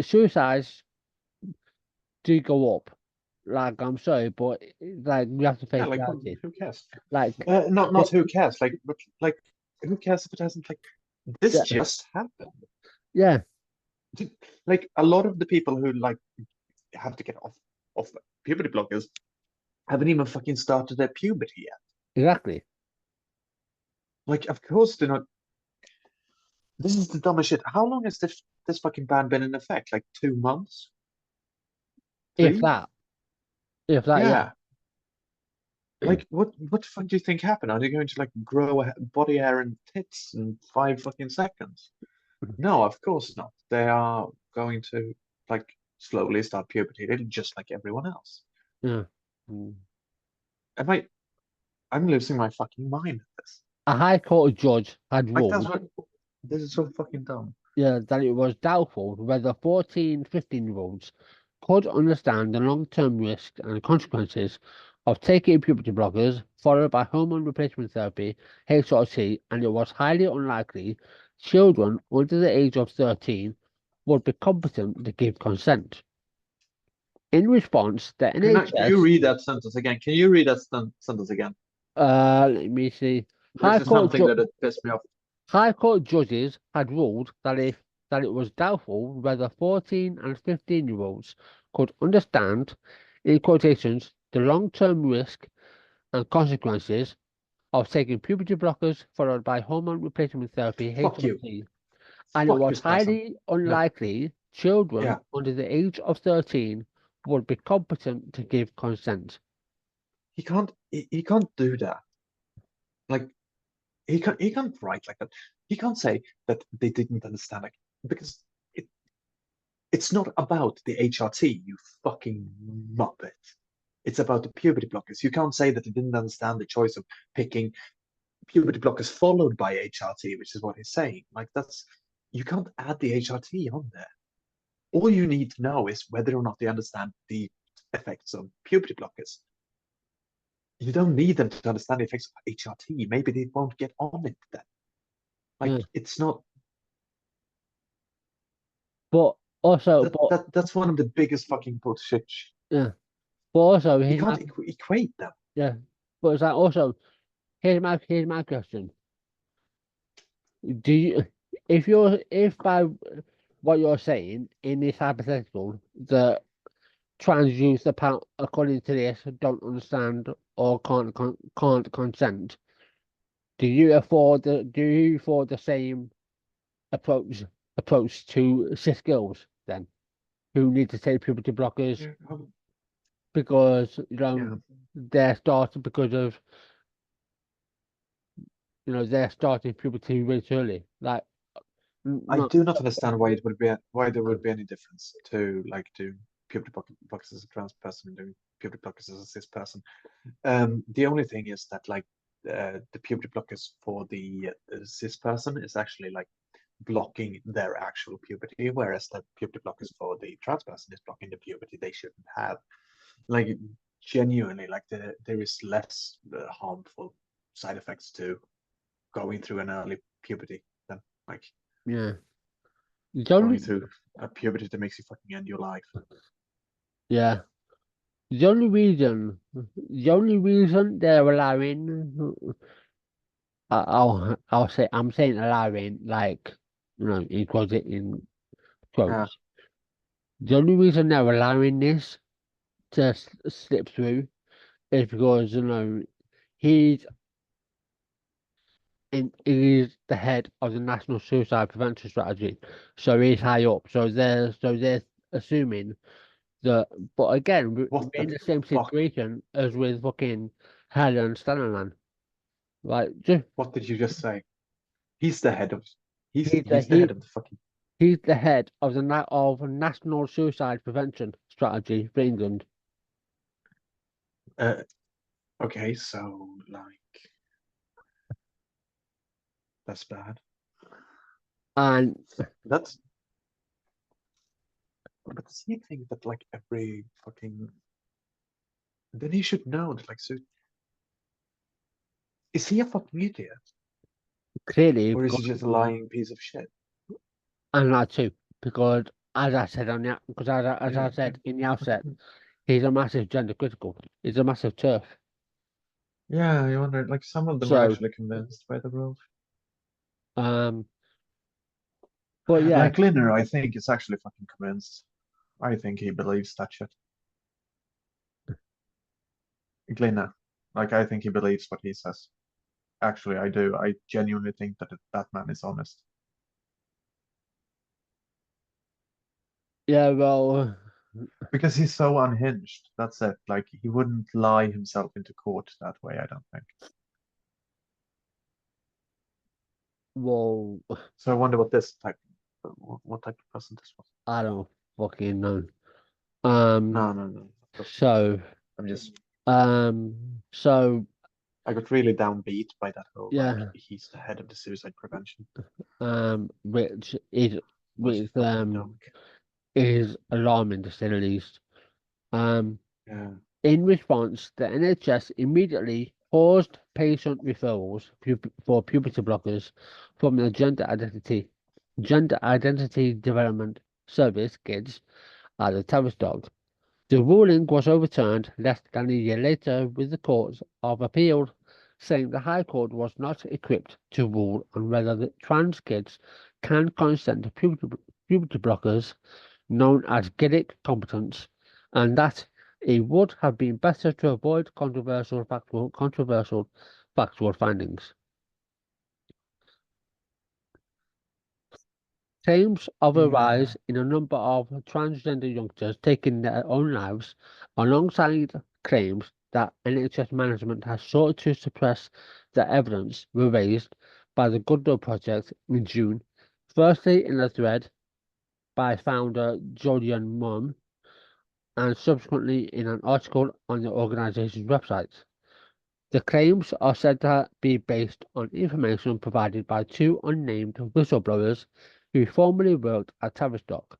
suicides do go up. Like I'm sorry, but like we have to Yeah, face like reality. who cares? Like Not who cares. Like who cares if it hasn't like this yeah, just happened. yeah, Like a lot of the people who like have to get off puberty blockers haven't even fucking started their puberty yet. exactly. Like, of course they're not. This is the dumbest shit. How long has this fucking ban been in effect? Like 2 months? If 3? that, if that, yeah. Yeah. Like, what the fuck do you think happened? Are they going to like grow a body hair and tits in 5 fucking seconds? No, of course not. They are going to like slowly start puberty. They're just like everyone else. Yeah. Mm. Am I? I'm losing my fucking mind at this. A High Court judge had Like that's ruled, what. This is so fucking dumb. yeah, that it was doubtful whether 14, 15-year-olds could understand the long-term risks and consequences of taking puberty blockers followed by hormone replacement therapy, HRT, and it was highly unlikely children under the age of 13 would be competent to give consent. In response, the Can you NHS, read that sentence again? Can you read that sentence again? let me see, This High is Court, something that it pissed me off. High Court judges had ruled that it was doubtful whether 14 and 15-year-olds could understand, in quotations, the long-term risk and consequences of taking puberty blockers followed by hormone replacement therapy, Fuck you. HRT, and it Fuck was this person. highly No. unlikely children Yeah. under the age of 13 would be competent to give consent. He can't do that. Like he can't write like that. He can't say that they didn't understand like because it's not about the HRT, you fucking muppet. It's about the puberty blockers. You can't say that they didn't understand the choice of picking puberty blockers followed by HRT, which is what he's saying. Like that's you can't add the HRT on there. All you need to know is whether or not they understand the effects of puberty blockers. You don't need them to understand the effects of HRT. Maybe they won't get on it then. Yeah. Like it's not But that's one of the biggest fucking bullshit. yeah, but also You here's can't my equate them. yeah, but it's like also here's my question. Do you, if by what you're saying in this hypothetical, the trans youth, according to this, don't understand or can't consent, do you afford the same approach to cis girls then, who need to take puberty blockers Yeah, because yeah. they're starting because of they're starting puberty really early, like I not do not understand why it would be why there would be any difference to like doing puberty blockers as a trans person and doing puberty blockers as a cis person. The only thing is that like the puberty blockers for the cis person is actually like blocking their actual puberty, whereas the puberty blockers for the trans person is blocking the puberty they shouldn't have. Like genuinely, like there is less harmful side effects to going through an early puberty than like yeah. The going only through a puberty that makes you fucking end your life. yeah. The only reason they're allowing, I'll say, I'm saying allowing, like, in Yeah, quotes. The only reason they're allowing this to slip through is because, he's he's the head of the National Suicide Prevention Strategy. So he's high up. So they're assuming that, but again, we're what in the the same fuck? situation as with fucking Helen Stanaland. Like, just What did you just say? He's the head of he's the he's the he head of the fucking he's the head of the National Suicide Prevention Strategy for England, uh okay, so like that's bad. and That's but does he think that like every fucking then he should know that like so is he a fucking idiot? clearly, Or is he just a lying piece of shit? and that too, because as Yeah. I said in the outset, he's a massive gender critical. He's a massive turf. Yeah, I wonder like some of them are So, actually convinced by the world. um, but yeah, Like Linner, I think is actually fucking convinced. I think he believes that shit. Glinner. Like I think he believes what he says. Actually, I do. I genuinely think that that man is honest. yeah, well, Because he's so unhinged. That's it. Like he wouldn't lie himself into court that way, I don't think. well, So I wonder what type of person this was. I don't fucking know. Um, No. Trust me. so, I'm just so I got really downbeat by that whole like yeah, he's the head of the suicide prevention. which is Was which fucking dumb. is alarming to say the least. Um, Yeah. in response, the NHS immediately paused patient referrals for puberty blockers from the Gender Identity Development Service (GIDS) at the Tavistock. The ruling was overturned less than a year later, with the Court of Appeal saying the High Court was not equipped to rule on whether the trans kids can consent to puberty blockers, known as GIDIC competence, and that it would have been better to avoid controversial findings. Claims of a Yeah. rise in a number of transgender youngsters taking their own lives, alongside claims that NHS management has sought to suppress the evidence, were raised by the Goodwill Project in June, firstly in a thread by founder Julian Munn, and subsequently in an article on the organisation's website. The claims are said to be based on information provided by two unnamed whistleblowers who formerly worked at Tavistock,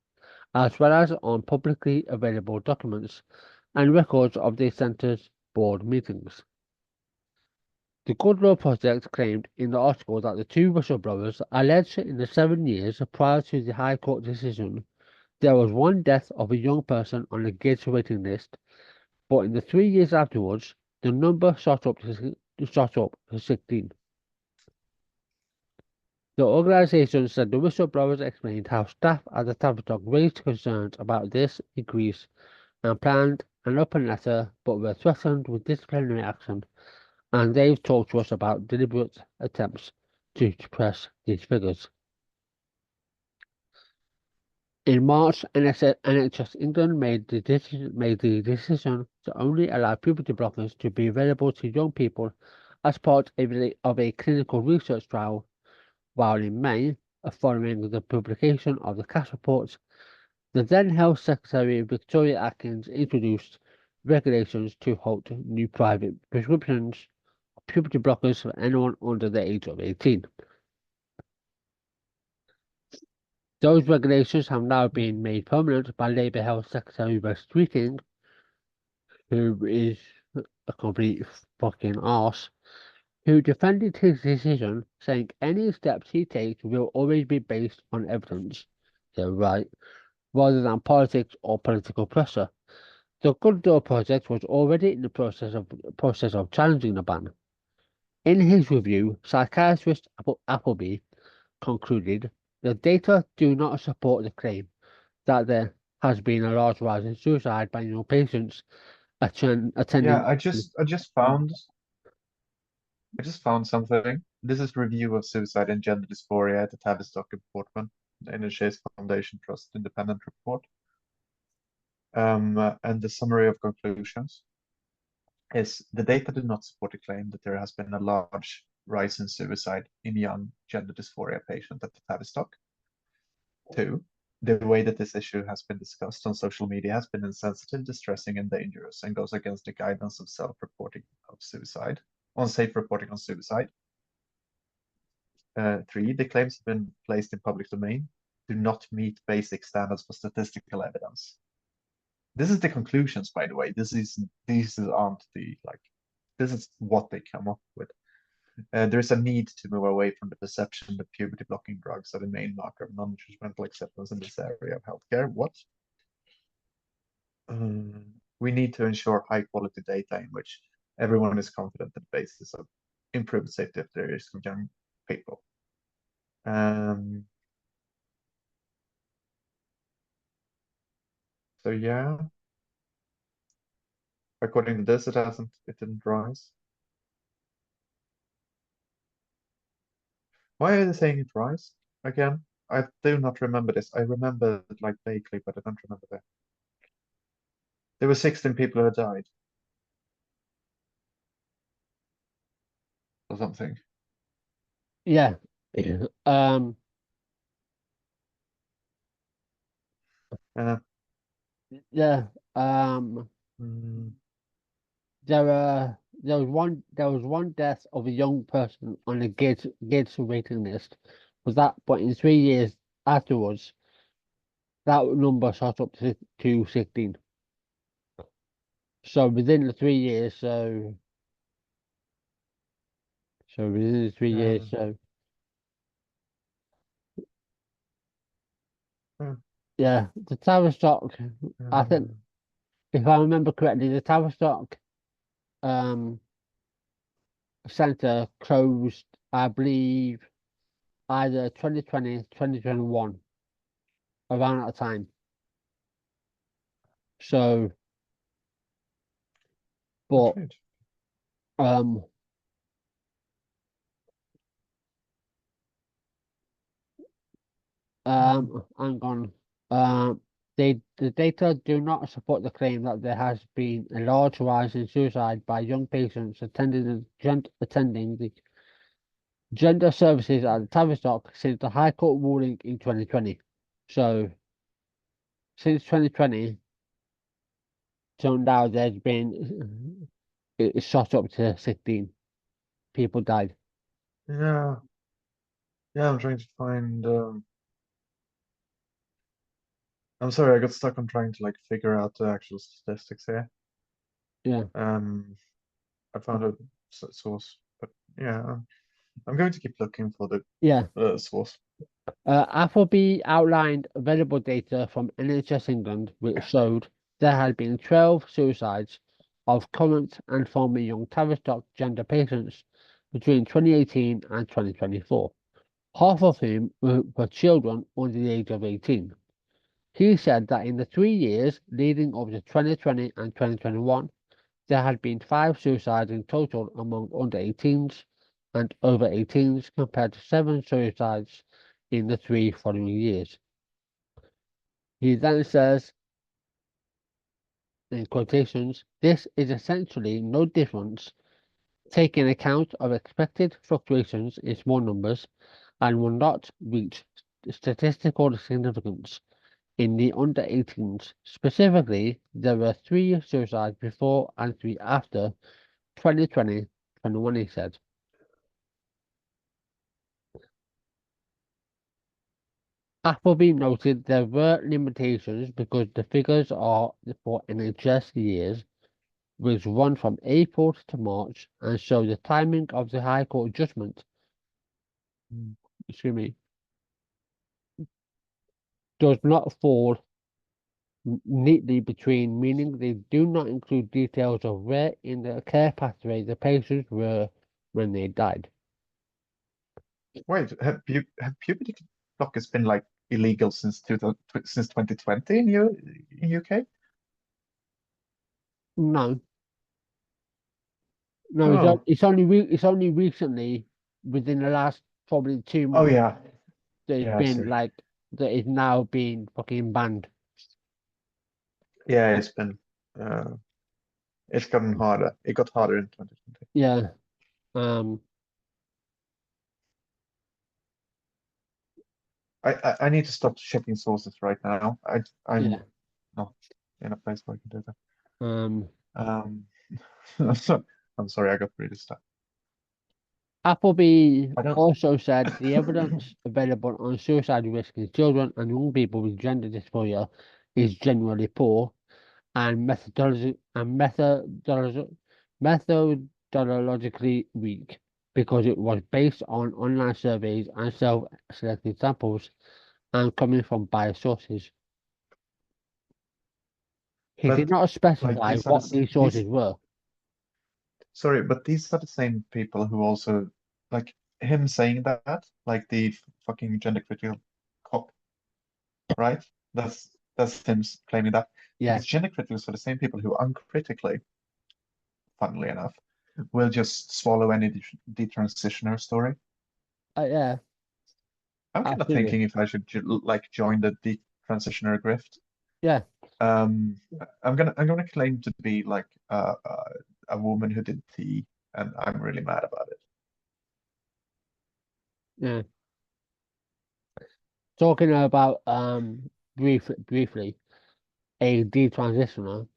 as well as on publicly available documents and records of the centre's board meetings. The Goodwill Project claimed in the article that the two whistleblowers alleged in the 7 years prior to the High Court decision there was one death of a young person on the GIDS waiting list, but in the 3 years afterwards, the number shot up to 16. The organisation said the whistleblowers explained how staff at the Tavistock raised concerns about this increase and planned an open letter but were threatened with disciplinary action, and they've talked to us about deliberate attempts to suppress these figures. In March, NHS England made the decision to only allow puberty blockers to be available to young people as part of a clinical research trial, while in May, following the publication of the CAS reports, the then Health Secretary Victoria Atkins introduced regulations to halt new private prescriptions of puberty blockers for anyone under the age of 18. Those regulations have now been made permanent by Labour Health Secretary Wes Streeting, who is a complete fucking arse, who defended his decision, saying any steps he takes will always be based on evidence. They're right, rather than politics or political pressure. The Good Door Project was already in the process of challenging the ban. In his review, psychiatrist Appleby concluded the data do not support the claim that there has been a large rise in suicide by young patients attending. Yeah, I just found something. This is review of suicide and gender dysphoria at the Tavistock in Portman, the NHS Foundation Trust independent report. And the summary of conclusions is the data do not support the claim that there has been a large rise in suicide in young gender dysphoria patients at the Tavistock. 2, the way that this issue has been discussed on social media has been insensitive, distressing, and dangerous, and goes against the guidance of self-reporting of suicide, on safe reporting on suicide. 3, the claims have been placed in public domain, do not meet basic standards for statistical evidence. This is the conclusions, by the way. These aren't the this is what they come up with. There is a need to move away from the perception that puberty blocking drugs are the main marker of non-judgmental acceptance in this area of healthcare. What? We need to ensure high quality data in which everyone is confident that the basis of improved safety of the risk of young people. So yeah, according to this, it didn't rise. Why are they saying it rise again? I do not remember this. I remember it like vaguely, but I don't remember that. There were 16 people who had died. Or something. Yeah. Yeah. There was one death of a young person on the Gates waiting list. But in 3 years afterwards, that number shot up to 16. So within the 3 years, so within the 3 years, yeah, the Tavistock, I think, if I remember correctly, the Tavistock centre closed, I believe, either 2020, 2021, around that time. So, but hang on. The data do not support the claim that there has been a large rise in suicide by young patients attending the gender services at the Tavistock since the High Court ruling in 2020. So, since 2020 till now, there's been it shot up to 16 people died. Yeah, I'm trying to find. I'm sorry, I got stuck on trying to figure out the actual statistics here. Yeah. I found a source, but yeah, I'm going to keep looking for the source. Appleby outlined available data from NHS England, which showed there had been 12 suicides of current and former young Tavistock gender patients between 2018 and 2024. half of whom were children under the age of 18. He said that in the 3 years leading up to 2020 and 2021, there had been 5 suicides in total among under 18s and over 18s, compared to 7 suicides in the 3 following years. He then says, in quotations, "This is essentially no difference, taking account of expected fluctuations in small numbers, and will not reach statistical significance in the under 18s. Specifically, there were 3 suicides before and 3 after 2020-21," he said. Appleby noted there were limitations because the figures are for NHS years, which run from April to March, and so the timing of the High Court judgment, excuse me, does not fall neatly between, meaning they do not include details of where in the care pathway the patients were when they died. Wait, have puberty clock been like illegal since 2020 in UK? No, no, Oh, it's only recently, within the last probably 2 months, yeah, that it's yeah, I been see. like that it's now been fucking banned. Yeah, uh, it's gotten harder. It got harder in 2020. Yeah. Um. I need to stop checking sources right now. I'm Yeah. not in a place where I can do that. Um. Um, I'm sorry, I got really stuck. Appleby I don't. also said the evidence available on suicide risk in children and young people with gender dysphoria is generally poor, and methodologically weak, because it was based on online surveys and self-selected samples and coming from biased sources. He did But not like specify what these these. sources were. Sorry, but these are the same people who also like him saying that, like the fucking gender critical cop, right? That's him claiming that Yeah. because gender criticals are the same people who uncritically, funnily enough, will just swallow any detransitioner story. Yeah, I'm kind of absolutely. thinking if I should like join the detransitioner grift. Yeah. Um, I'm gonna claim to be like a woman who did tea, and I'm really mad about it. Yeah. Talking about briefly a detransitioner.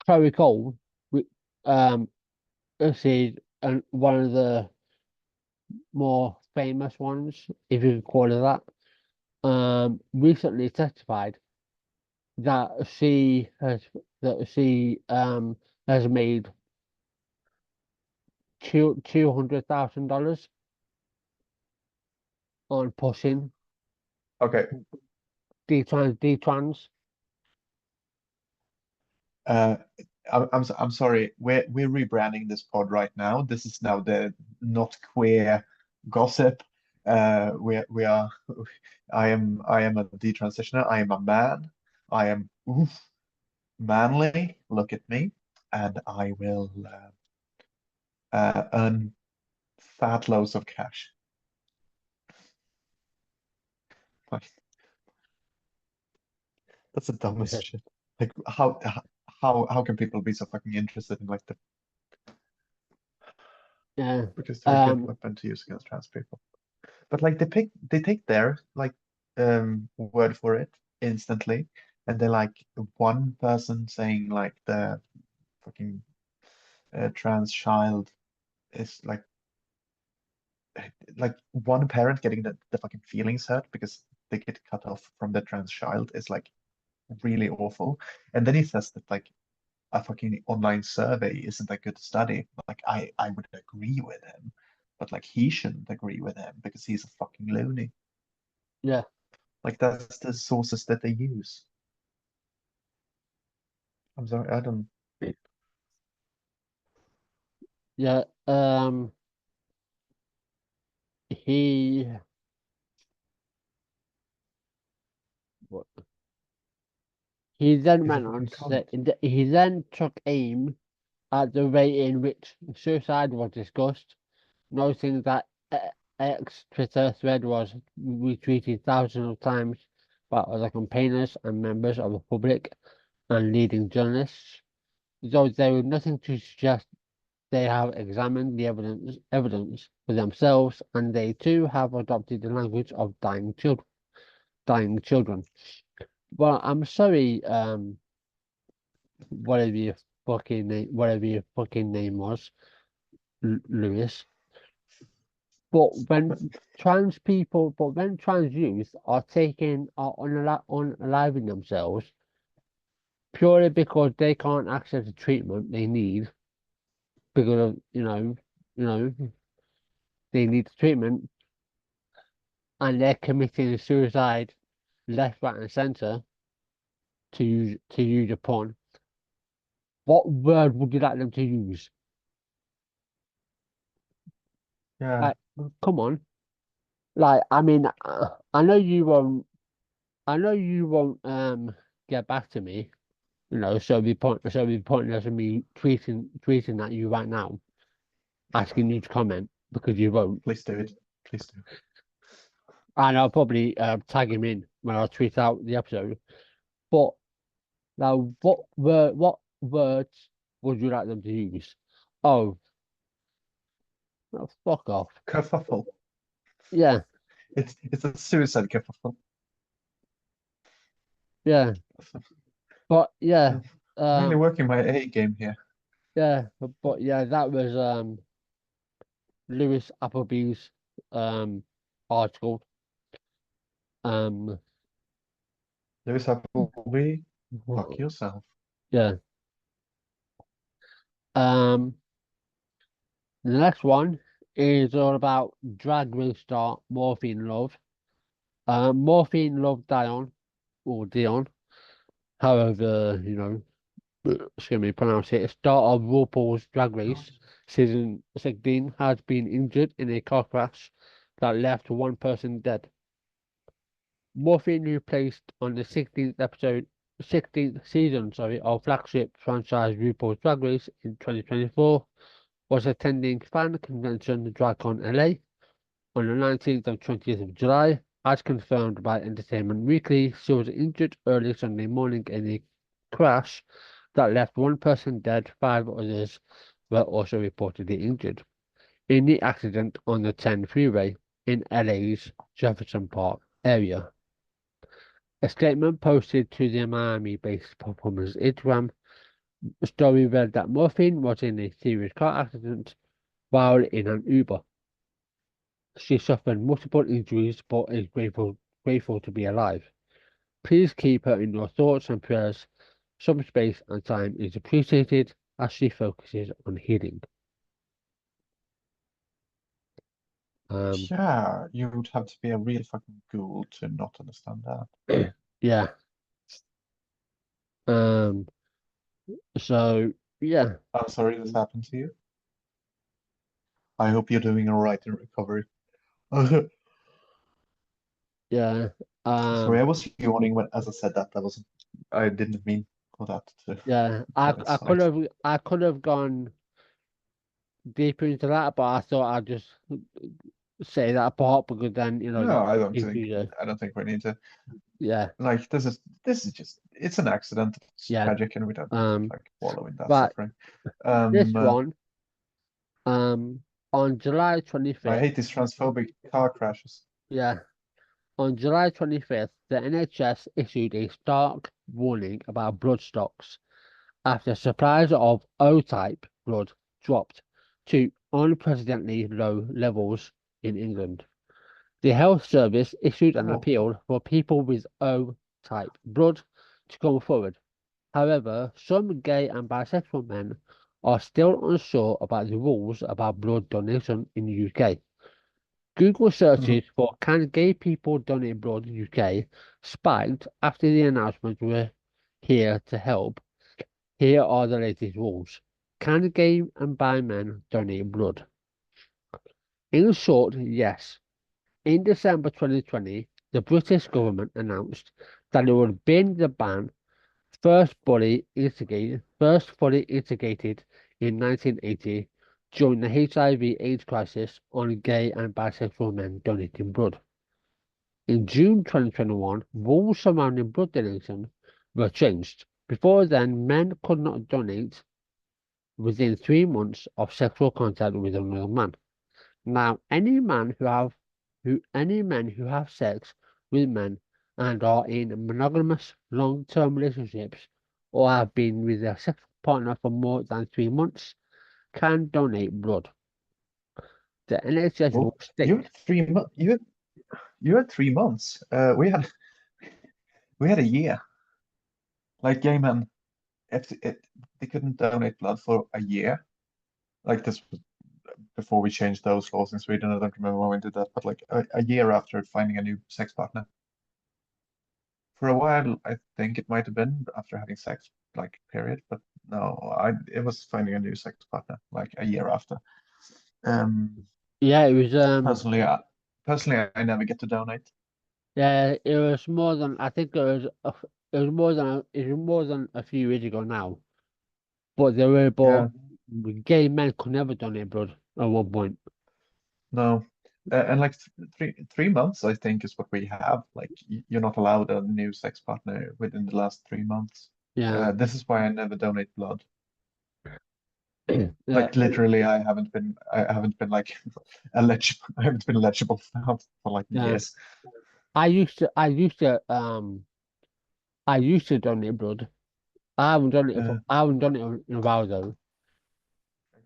Chloe Cole, um, this is one of the more famous ones, if you could call it that. Recently testified that she has made $200,000 on pushing Okay, detrans. Uh, I'm sorry. We're rebranding this pod right now. This is now the not queer gossip. We are. I am a detransitioner. I am a man. I am manly. Look at me, and I will earn fat loads of cash. Like, that's the dumbest shit. Like how can people be so fucking interested in like the Yeah. because they're a good Um. weapon to use against trans people. But like they take their like word for it instantly, and they're like one person saying like the fucking trans child is like one parent getting the fucking feelings hurt because they get cut off from the trans child is like really awful. And then he says that like a fucking online survey isn't a good study. Like I would agree with him, but like he shouldn't agree with him because he's a fucking loony. Yeah. Like that's the sources that they use. I'm sorry, I don't. Yeah. he what he then He's a went on fucking to say cunt. he then took aim at the rate in which suicide was discussed, noting that X Twitter thread was retweeted thousands of times by other campaigners and members of the public and leading journalists, though there was nothing to suggest they have examined the evidence for themselves, and they too have adopted the language of dying children. Well, I'm sorry, whatever your fucking name was, Lewis. But when when trans youth are unaliving themselves purely because they can't access the treatment they need because of you know, they need the treatment and they're committing suicide left, right, and centre to use upon. What word would you like them to use? Yeah. Like, come on. Like, I mean, I know you won't. I know you won't get back to me. So it'd be pointless of me tweeting at you right now, asking you to comment because you won't. Please do it. Please do. And I'll probably tag him in when I tweet out the episode. But now, what words would you like them to use? Oh, fuck off. Kerfuffle. Yeah, It's a suicide kerfuffle. yeah. But yeah, Really working my A game here. yeah. But yeah, that was Lewis Appleby's article. Um, Lewis Appleby, fuck yourself. yeah. Um, the next one is all about Drag Race star Morphine Love. Morphine Love Dion or Dion, however excuse me, pronounce it. Star of RuPaul's Drag Race season 16 has been injured in a car crash that left one person dead. Morphine, who placed on the 16th season, of flagship franchise RuPaul's Drag Race in 2024, was attending fan convention DragCon LA on the 19th and 20th of July. As confirmed by Entertainment Weekly, she was injured early Sunday morning in a crash that left one person dead, 5 others were also reportedly injured in the accident on the 10 freeway in LA's Jefferson Park area. A statement posted to the Miami-based performer's Instagram story read that Morphine was in a serious car accident while in an Uber. She suffered multiple injuries but is grateful to be alive. Please keep her in your thoughts and prayers. Some space and time is appreciated as she focuses on healing. Yeah, you would have to be a real fucking ghoul to not understand that. Yeah. So yeah. I'm sorry this happened to you. I hope you're doing all right in recovery. Yeah. Sorry, I was yawning when as I said that. I didn't mean for that to Yeah. I could coincide. have gone deeper into that, but I thought I'd just say that part because then No, you I don't think we need to. yeah. Like this is just it's an accident. It's Yeah. tragic, and we don't need to like wallow in that But suffering. this one, on July I 25th, hate these transphobic car crashes. yeah, on July 25th, the NHS issued a stark warning about blood stocks after supplies of O-type blood dropped to unprecedentedly low levels in England. The health service issued an Oh, appeal for people with O-type blood to come forward. However, some gay and bisexual men are still unsure about the rules about blood donation in the UK. Google searches for "Can gay people donate blood UK" spiked after the announcement were here to help. Here are the latest rules. Can gay and bi men donate blood? In short, yes. In December 2020, the British government announced that it would bin the ban first fully integrated in 1980 during the HIV/AIDS crisis on gay and bisexual men donating blood. In June 2021, rules surrounding blood donation were changed. Before then, men could not donate within 3 months of sexual contact with another man. Now, any men who have sex with men and are in monogamous long-term relationships or have been with their sexual partner for more than 3 months can donate blood. The NHS will Well, state. you had 3 months. You had 3 months. We had a year. Like gay men, if they couldn't donate blood for a year. Like this was before we changed those laws in Sweden. I don't remember when we did that, but like a year after finding a new sex partner. For a while, I think it might have been after having sex, like period. But no, it was finding a new sex partner, like a year after. Um, Yeah, it was personally, I never get to donate. yeah, it was more than I think it was more than a few years ago now. But Yeah, gay men could never donate blood at one point. no. And like 3 months, I think, is what we have. Like you're not allowed a new sex partner within the last 3 months. Yeah. This is why I never donate blood. Yeah. Like literally, I haven't been like eligible. I haven't been eligible for like Yeah. years. I used to donate blood. Uh, I haven't done it in a while though.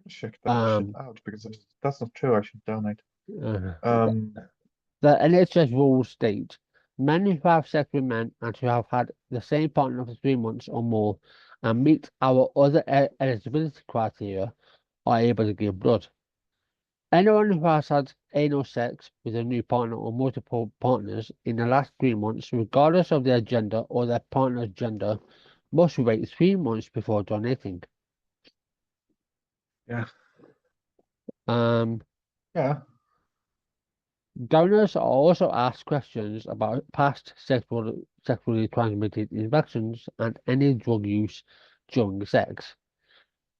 Check that shit Um, out because if that's not true, I should donate. uh, Um, the NHS rules state men who have sex with men and who have had the same partner for 3 months or more and meet our other eligibility criteria are able to give blood. Anyone who has had anal sex with a new partner or multiple partners in the last 3 months, regardless of their gender or their partner's gender, must wait 3 months before donating. yeah, Um, yeah. Donors are also asked questions about past sexually transmitted infections and any drug use during sex.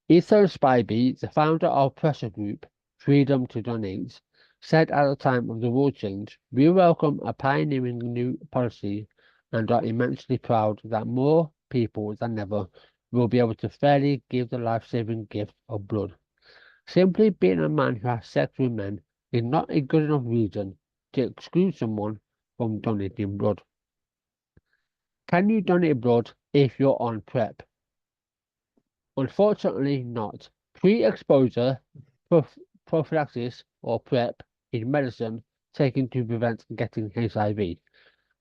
Ethan Spivey, the founder of pressure group Freedom to Donate, said at the time of the rule change, "We welcome a pioneering new policy and are immensely proud that more people than ever will be able to fairly give the life-saving gift of blood. Simply being a man who has sex with men is not a good enough reason to exclude someone from donating blood. Can you donate blood if you're on PrEP? Unfortunately not. Pre-exposure prophylaxis or PrEP is medicine taken to prevent getting HIV.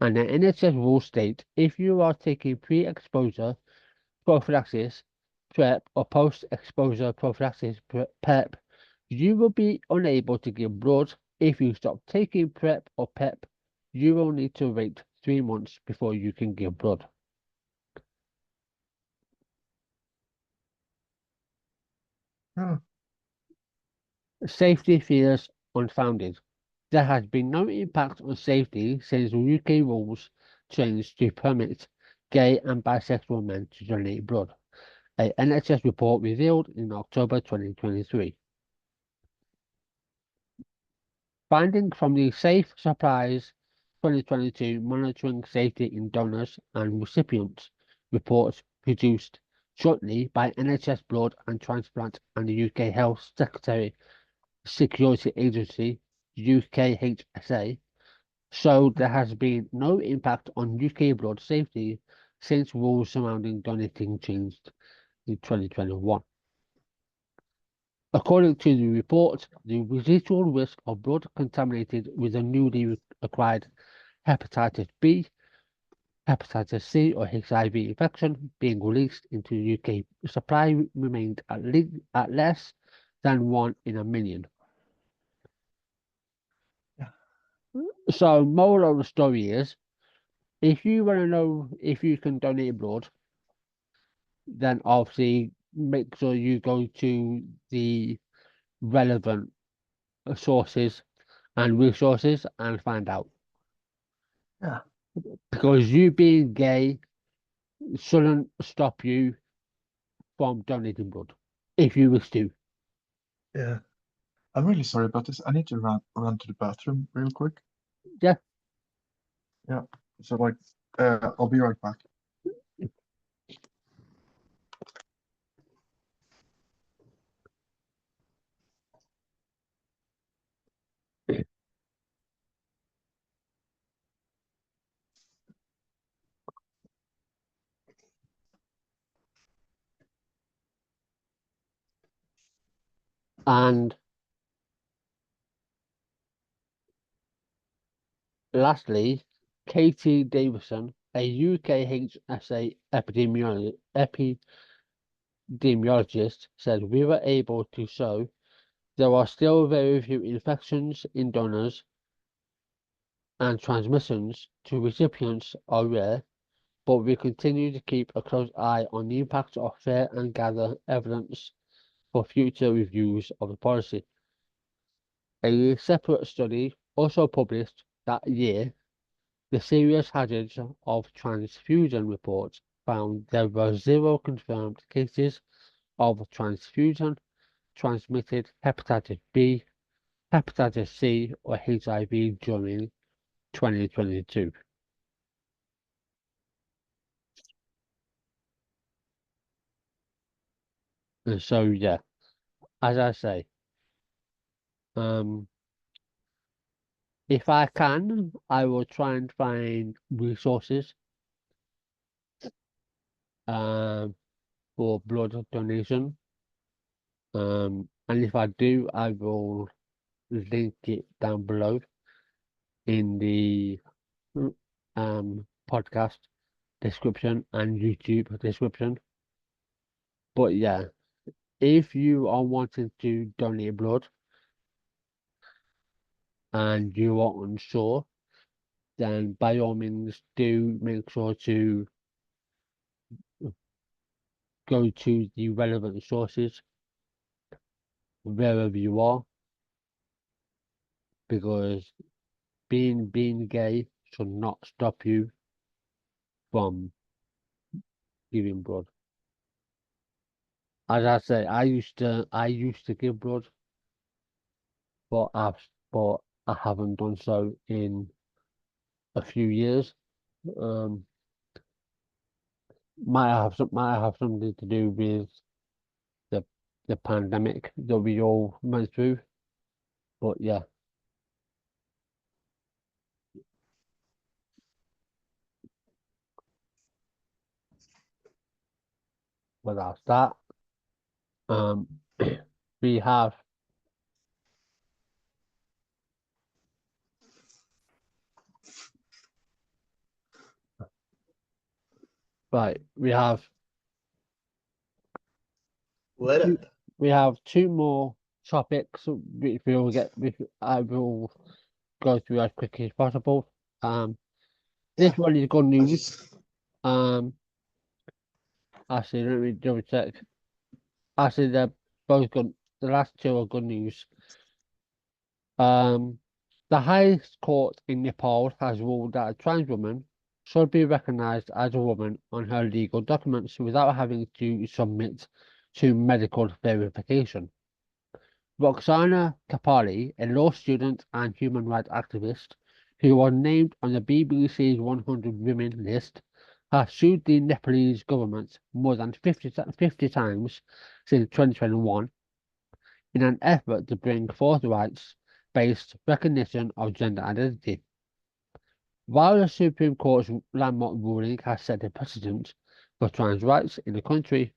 And the NHS rules state if you are taking pre-exposure prophylaxis, PrEP, or post-exposure prophylaxis, PEP, you will be unable to give blood. If you stop taking PrEP or PEP, you will need to wait 3 months before you can give blood. Oh, Safety fears unfounded. There has been no impact on safety since the UK rules changed to permit gay and bisexual men to donate blood. A NHS report revealed in October 2023. Findings from the Safe Supplies 2022 Monitoring Safety in Donors and Recipients report produced jointly by NHS Blood and Transplant and the UK Health Security Agency UKHSA showed there has been no impact on UK blood safety since rules surrounding donating changed in 2021. According to the report, the residual risk of blood contaminated with a newly acquired hepatitis B, hepatitis C, or HIV infection being released into the UK supply remained at less than 1 in a million. yeah. So, moral of the story is, if you want to know if you can donate blood, then obviously make sure you go to the relevant sources and resources and find out. Yeah. Because you being gay shouldn't stop you from donating blood if you wish to. Yeah. I'm really sorry about this. I need to run to the bathroom real quick. Yeah. Yeah. So like, I'll be right back. And lastly, Katie Davison, a UKHSA epidemiologist, said we were able to show there are still very few infections in donors and transmissions to recipients are rare, but we continue to keep a close eye on the impact of FARE and gather evidence for future reviews of the policy. A separate study also published that year, the serious hazards of transfusion reports found there were 0 confirmed cases of transfusion transmitted hepatitis B, hepatitis C, or HIV during 2022. And so, yeah, as I say, if I can, I will try and find resources for blood donation. And if I do, I will link it down below in the podcast description and YouTube description. But yeah, if you are wanting to donate blood and you are unsure, then by all means do make sure to go to the relevant sources wherever you are, because being gay should not stop you from giving blood. As I say, I used to give blood, but I haven't done so in a few years. Um, might have something to do with the the pandemic that we all went through. But yeah, without that, um, we have right. What Two, up? we have two more topics which I will go through as quickly as possible. This Yeah. one is good I news. just Um, actually, let me double check. Actually, they're both good. The last two are good news. Um, the highest court in Nepal has ruled that a trans woman should be recognized as a woman on her legal documents without having to submit to medical verification. Roxana Kapali, a law student and human rights activist who was named on the BBC's 100 Women list, has sued the Nepalese government more than 50 times since 2021 in an effort to bring forth rights-based recognition of gender identity. While the Supreme Court's landmark ruling has set a precedent for trans rights in the country,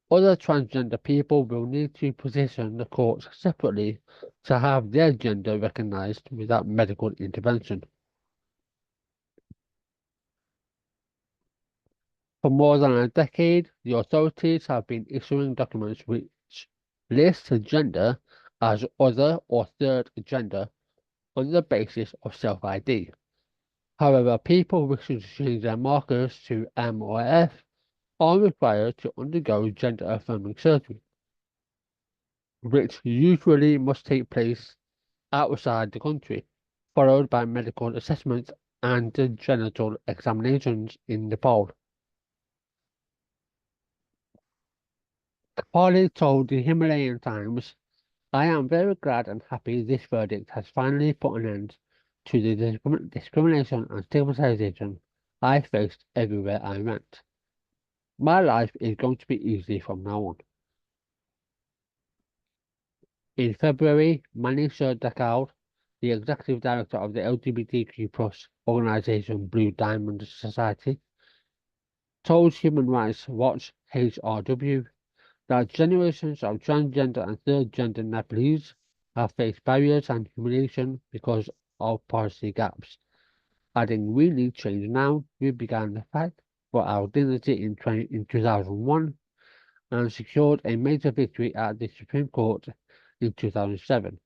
other transgender people will need to petition the courts separately to have their gender recognized without medical intervention. For more than a decade, the authorities have been issuing documents which list gender as other or third gender on the basis of self-ID. However, people wishing to change their markers to M or F are required to undergo gender-affirming surgery, which usually must take place outside the country, followed by medical assessments and genital examinations in Nepal. Kapali told the Himalayan Times, "I am very glad and happy this verdict has finally put an end to the discrimination and stigmatization I faced everywhere I went. My life is going to be easy from now on." In February, Manisha Dakoud, the executive director of the LGBTQ+ organization Blue Diamond Society, told Human Rights Watch (HRW) that generations of transgender and third-gender Nepalese have faced barriers and humiliation because of policy gaps, adding, "We need change now. We began the fight for our dignity in 2001 and secured a major victory at the Supreme Court in 2007,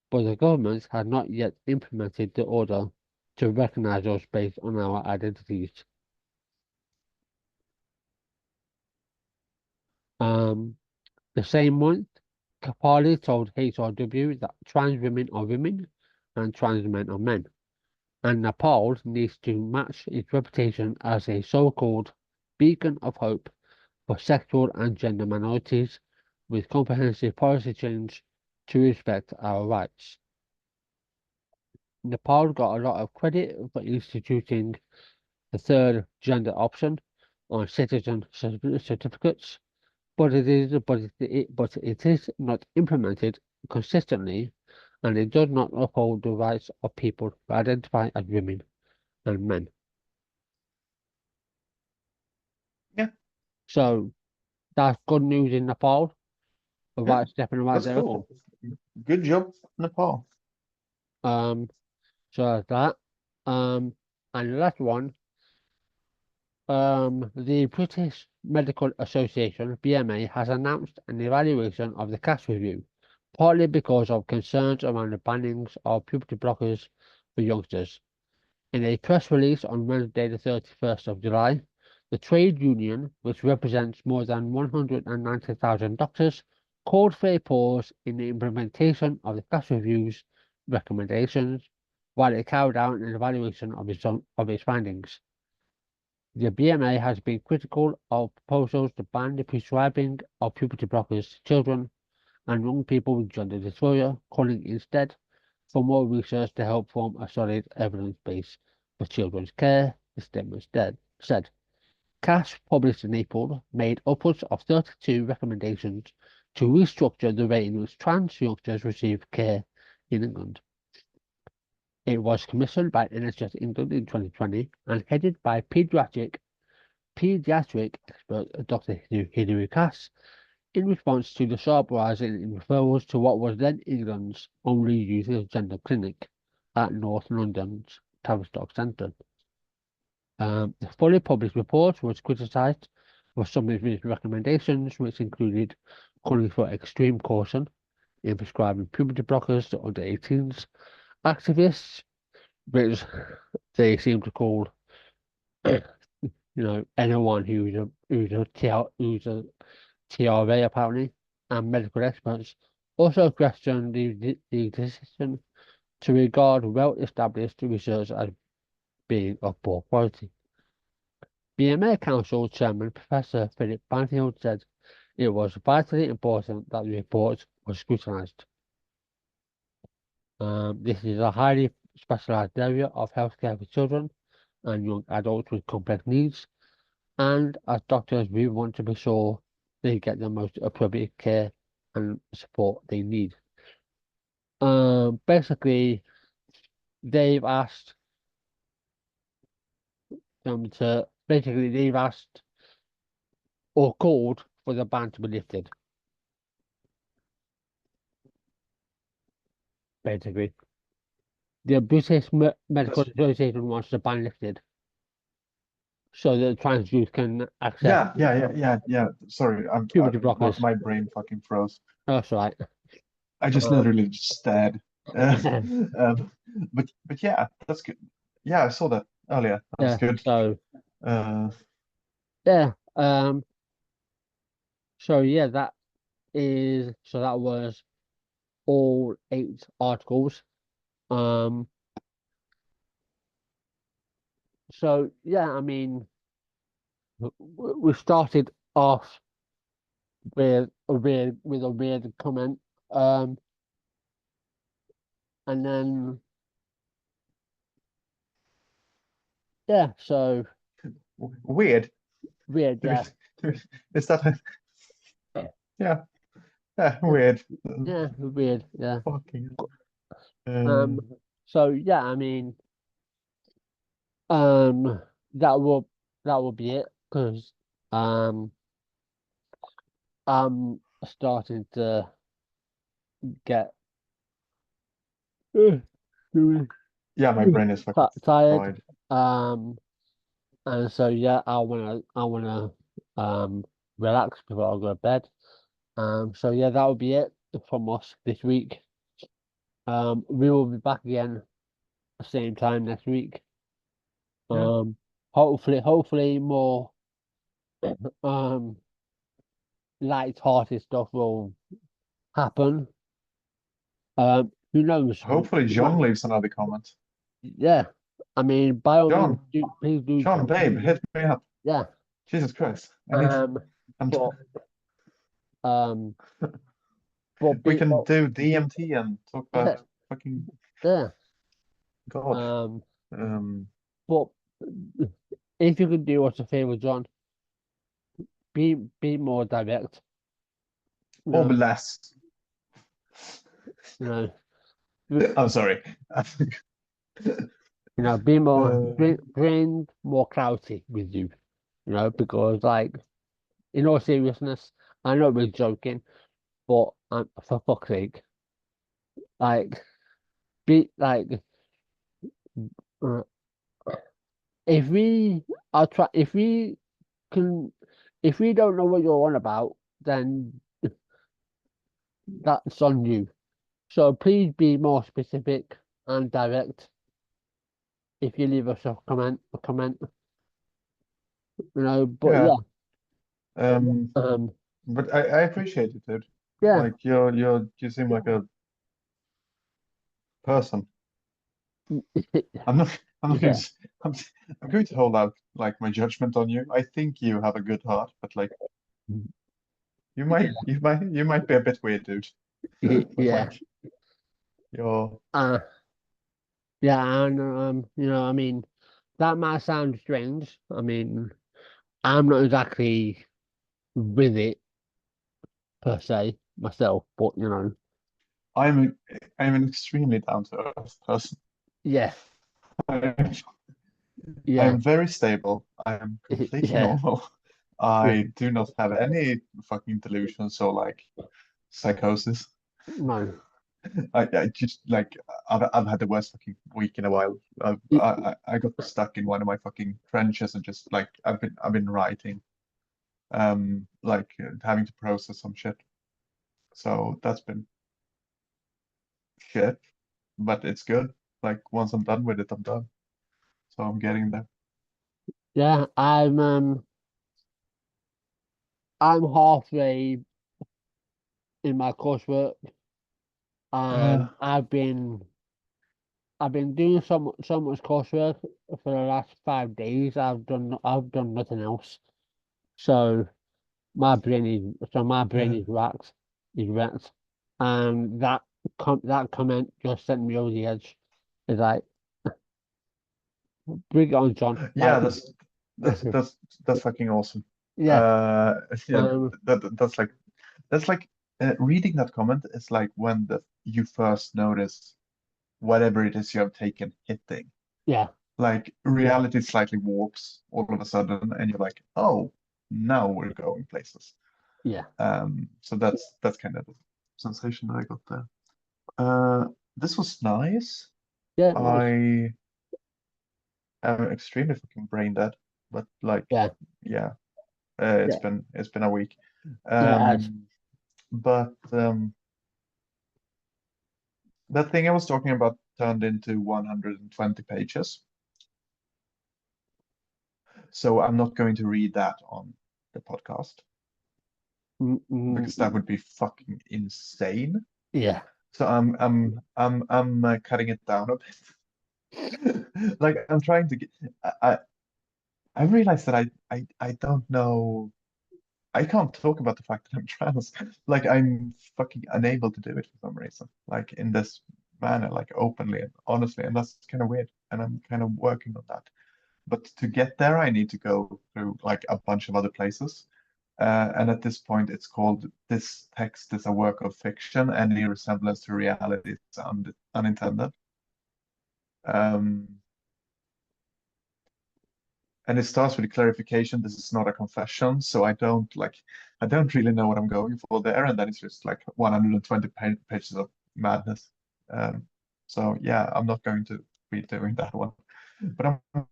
but the government had not yet implemented the order to recognize us based on our identities." The same month, Kapali told HRW that trans women are women and trans men are men, and Nepal needs to match its reputation as a so-called beacon of hope for sexual and gender minorities with comprehensive policy change to respect our rights. Nepal got a lot of credit for instituting the third gender option on citizen certificates, but it is not implemented consistently, and it does not uphold the rights of people who identify as women and men. Yeah. So that's good news in Nepal. A Yeah, right step in the right that's direction. cool. Good job, Nepal. So that. And the last one. The British Medical Association (BMA) has announced an evaluation of the CAS review, partly because of concerns around the bannings of puberty blockers for youngsters. In a press release on Wednesday, the 31st of July, the trade union, which represents more than 190,000 doctors, called for a pause in the implementation of the CAS review's recommendations while it carried out an evaluation of its findings. The BMA has been critical of proposals to ban the prescribing of puberty blockers to children and young people with gender dysphoria, calling instead for more research to help form a solid evidence base for children's care, the statement said. CAS, published in April, made upwards of 32 recommendations to restructure the way in which trans youngsters receive care in England. It was commissioned by NHS England in 2020 and headed by paediatric expert Dr. Hilary Cass in response to the sharp rise in referrals to what was then England's only youth gender clinic at North London's Tavistock Centre. The fully published report was criticised for some of its recommendations, which included calling for extreme caution in prescribing puberty blockers to under 18s, activists, which they seem to call anyone who's a TRA apparently, and medical experts also questioned the decision to regard well-established research as being of poor quality. BMA Council Chairman Professor Philip Banfield said it was vitally important that the report was scrutinised. This is a highly specialised area of healthcare for children and young adults with complex needs, and as doctors, we want to be sure they get the most appropriate care and support they need. Basically, they've asked or called for the ban to be lifted. Basically, the British Medical Association wants the ban lifted so that trans youth can access Yeah. Sorry, puberty blockers. my brain fucking froze. That's right. I just literally just stared. But yeah, that's good. Yeah, I saw that earlier. That's good. So Uh, yeah. So yeah, that was all 8 articles. So yeah, I mean, we started off with a weird comment, and then yeah, so Weird. weird, yeah, Is that yeah, weird. yeah, weird, yeah. Fucking. Um, so yeah, I mean, um, that will that will be it because um, I'm starting to get really Yeah, my brain is fucking tired. fried. Um, and so yeah, I wanna relax before I go to bed. So yeah, that will be it from us this week. We will be back again the same time next week. Yeah. Hopefully more um light-hearted stuff will happen. Who knows? Hopefully, John leaves another comment. Yeah, I mean, by all means, John, please do. John, babe, hit me up. Yeah. Jesus Christ, I need. Um, I'm, but um, but we be can but do DMT and talk yeah, about fucking yeah. God. Um, Um, but if you could do us a favor, John, be more direct. You or know, less. you know, you I'm sorry. be more, Uh, bring more clarity with you. Because like, in all seriousness, I know we're joking, but for fuck's sake, like, be like, uh, if we if we can, if we don't know what you're on about, then that's on you. So please be more specific and direct if you leave us a comment. But yeah. yeah, Um, um, but I appreciate it, dude. yeah, Like you seem like a person. I'm not. I'm not going yeah, to. I'm, I'm going to hold out like my judgment on you. I think you have a good heart, but like you might be a bit weird, dude. But yeah, like you're. uh, yeah, and I mean, that might sound strange. I mean, I'm not exactly with it per se myself, but I'm I'm an extremely down to earth person. yeah, I yeah, am very stable. I am completely yeah, normal. yeah, I do not have any fucking delusions or like psychosis. no, I just like I've had the worst fucking week in a while. I got stuck in one of my fucking trenches and just like I've been writing, like having to process some shit. So that's been shit, but it's good. Like once I'm done with it, I'm done. So I'm getting there. yeah, I'm halfway in my coursework, and Yeah, I've been doing so much coursework for the last 5 days. I've done nothing else. So my brain yeah, is wrecked, and that comment just sent me over the edge. It's like, bring it on, John. yeah. Like, That's fucking awesome. yeah, Yeah, um, that's like reading that comment is like when you first notice whatever it is you have taken hitting. yeah, Like reality slightly warps all of a sudden, and you're like, oh, now we're going places. yeah, So that's kind of the sensation that I got there. This was nice. yeah, it was, I am extremely fucking brain dead, but like, yeah, yeah, yeah, it's been a week. yeah, it has. But that thing I was talking about turned into 120 pages. So I'm not going to read that on the podcast Mm, mm, because that would be fucking insane. yeah, So I'm cutting it down a bit. Like I'm trying to get. I realized that I don't know. I can't talk about the fact that I'm trans. Like I'm fucking unable to do it for some reason. Like in this manner, like openly and honestly, and that's kind of weird. And I'm kind of working on that. But to get there, I need to go through like a bunch of other places. And at this point, it's called "This text is a work of fiction. Any resemblance to reality is unintended." Um, and it starts with a clarification. This is not a confession, so I don't really know what I'm going for there. And then it's just like 120 pages of madness. Um, so yeah, I'm not going to be doing that one. But I'm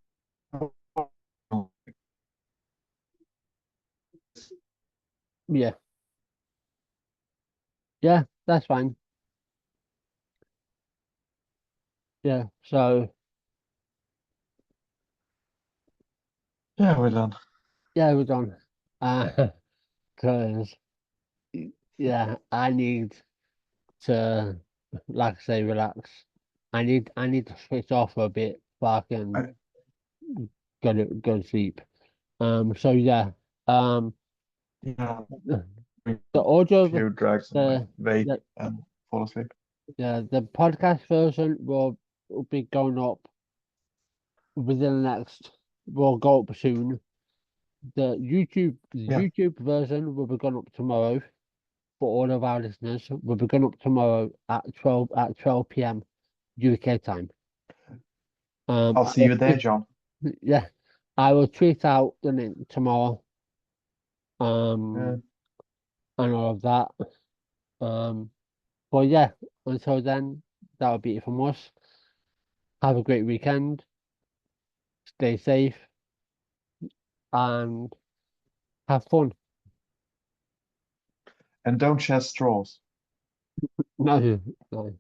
Yeah, yeah, that's fine. Yeah, so yeah, we're done. yeah, we're done. Because yeah, I need to, like I say, relax. I need to switch off for a bit so I can I, go to sleep. So yeah, um, yeah, the a audio, few drags on my the vape the and fall asleep. yeah, the podcast version will be going up within the next. Will go up soon. The Yeah. YouTube version will be going up tomorrow for all of our listeners. Will be going up tomorrow at 12 p.m. UK time. I'll I see will you there, tweet, John. yeah, I will tweet out the link tomorrow. Uh, Um, and all of that. Um, but yeah, until then, that'll be it from us. Have a great weekend. Stay safe and have fun. and don't share straws. No, no.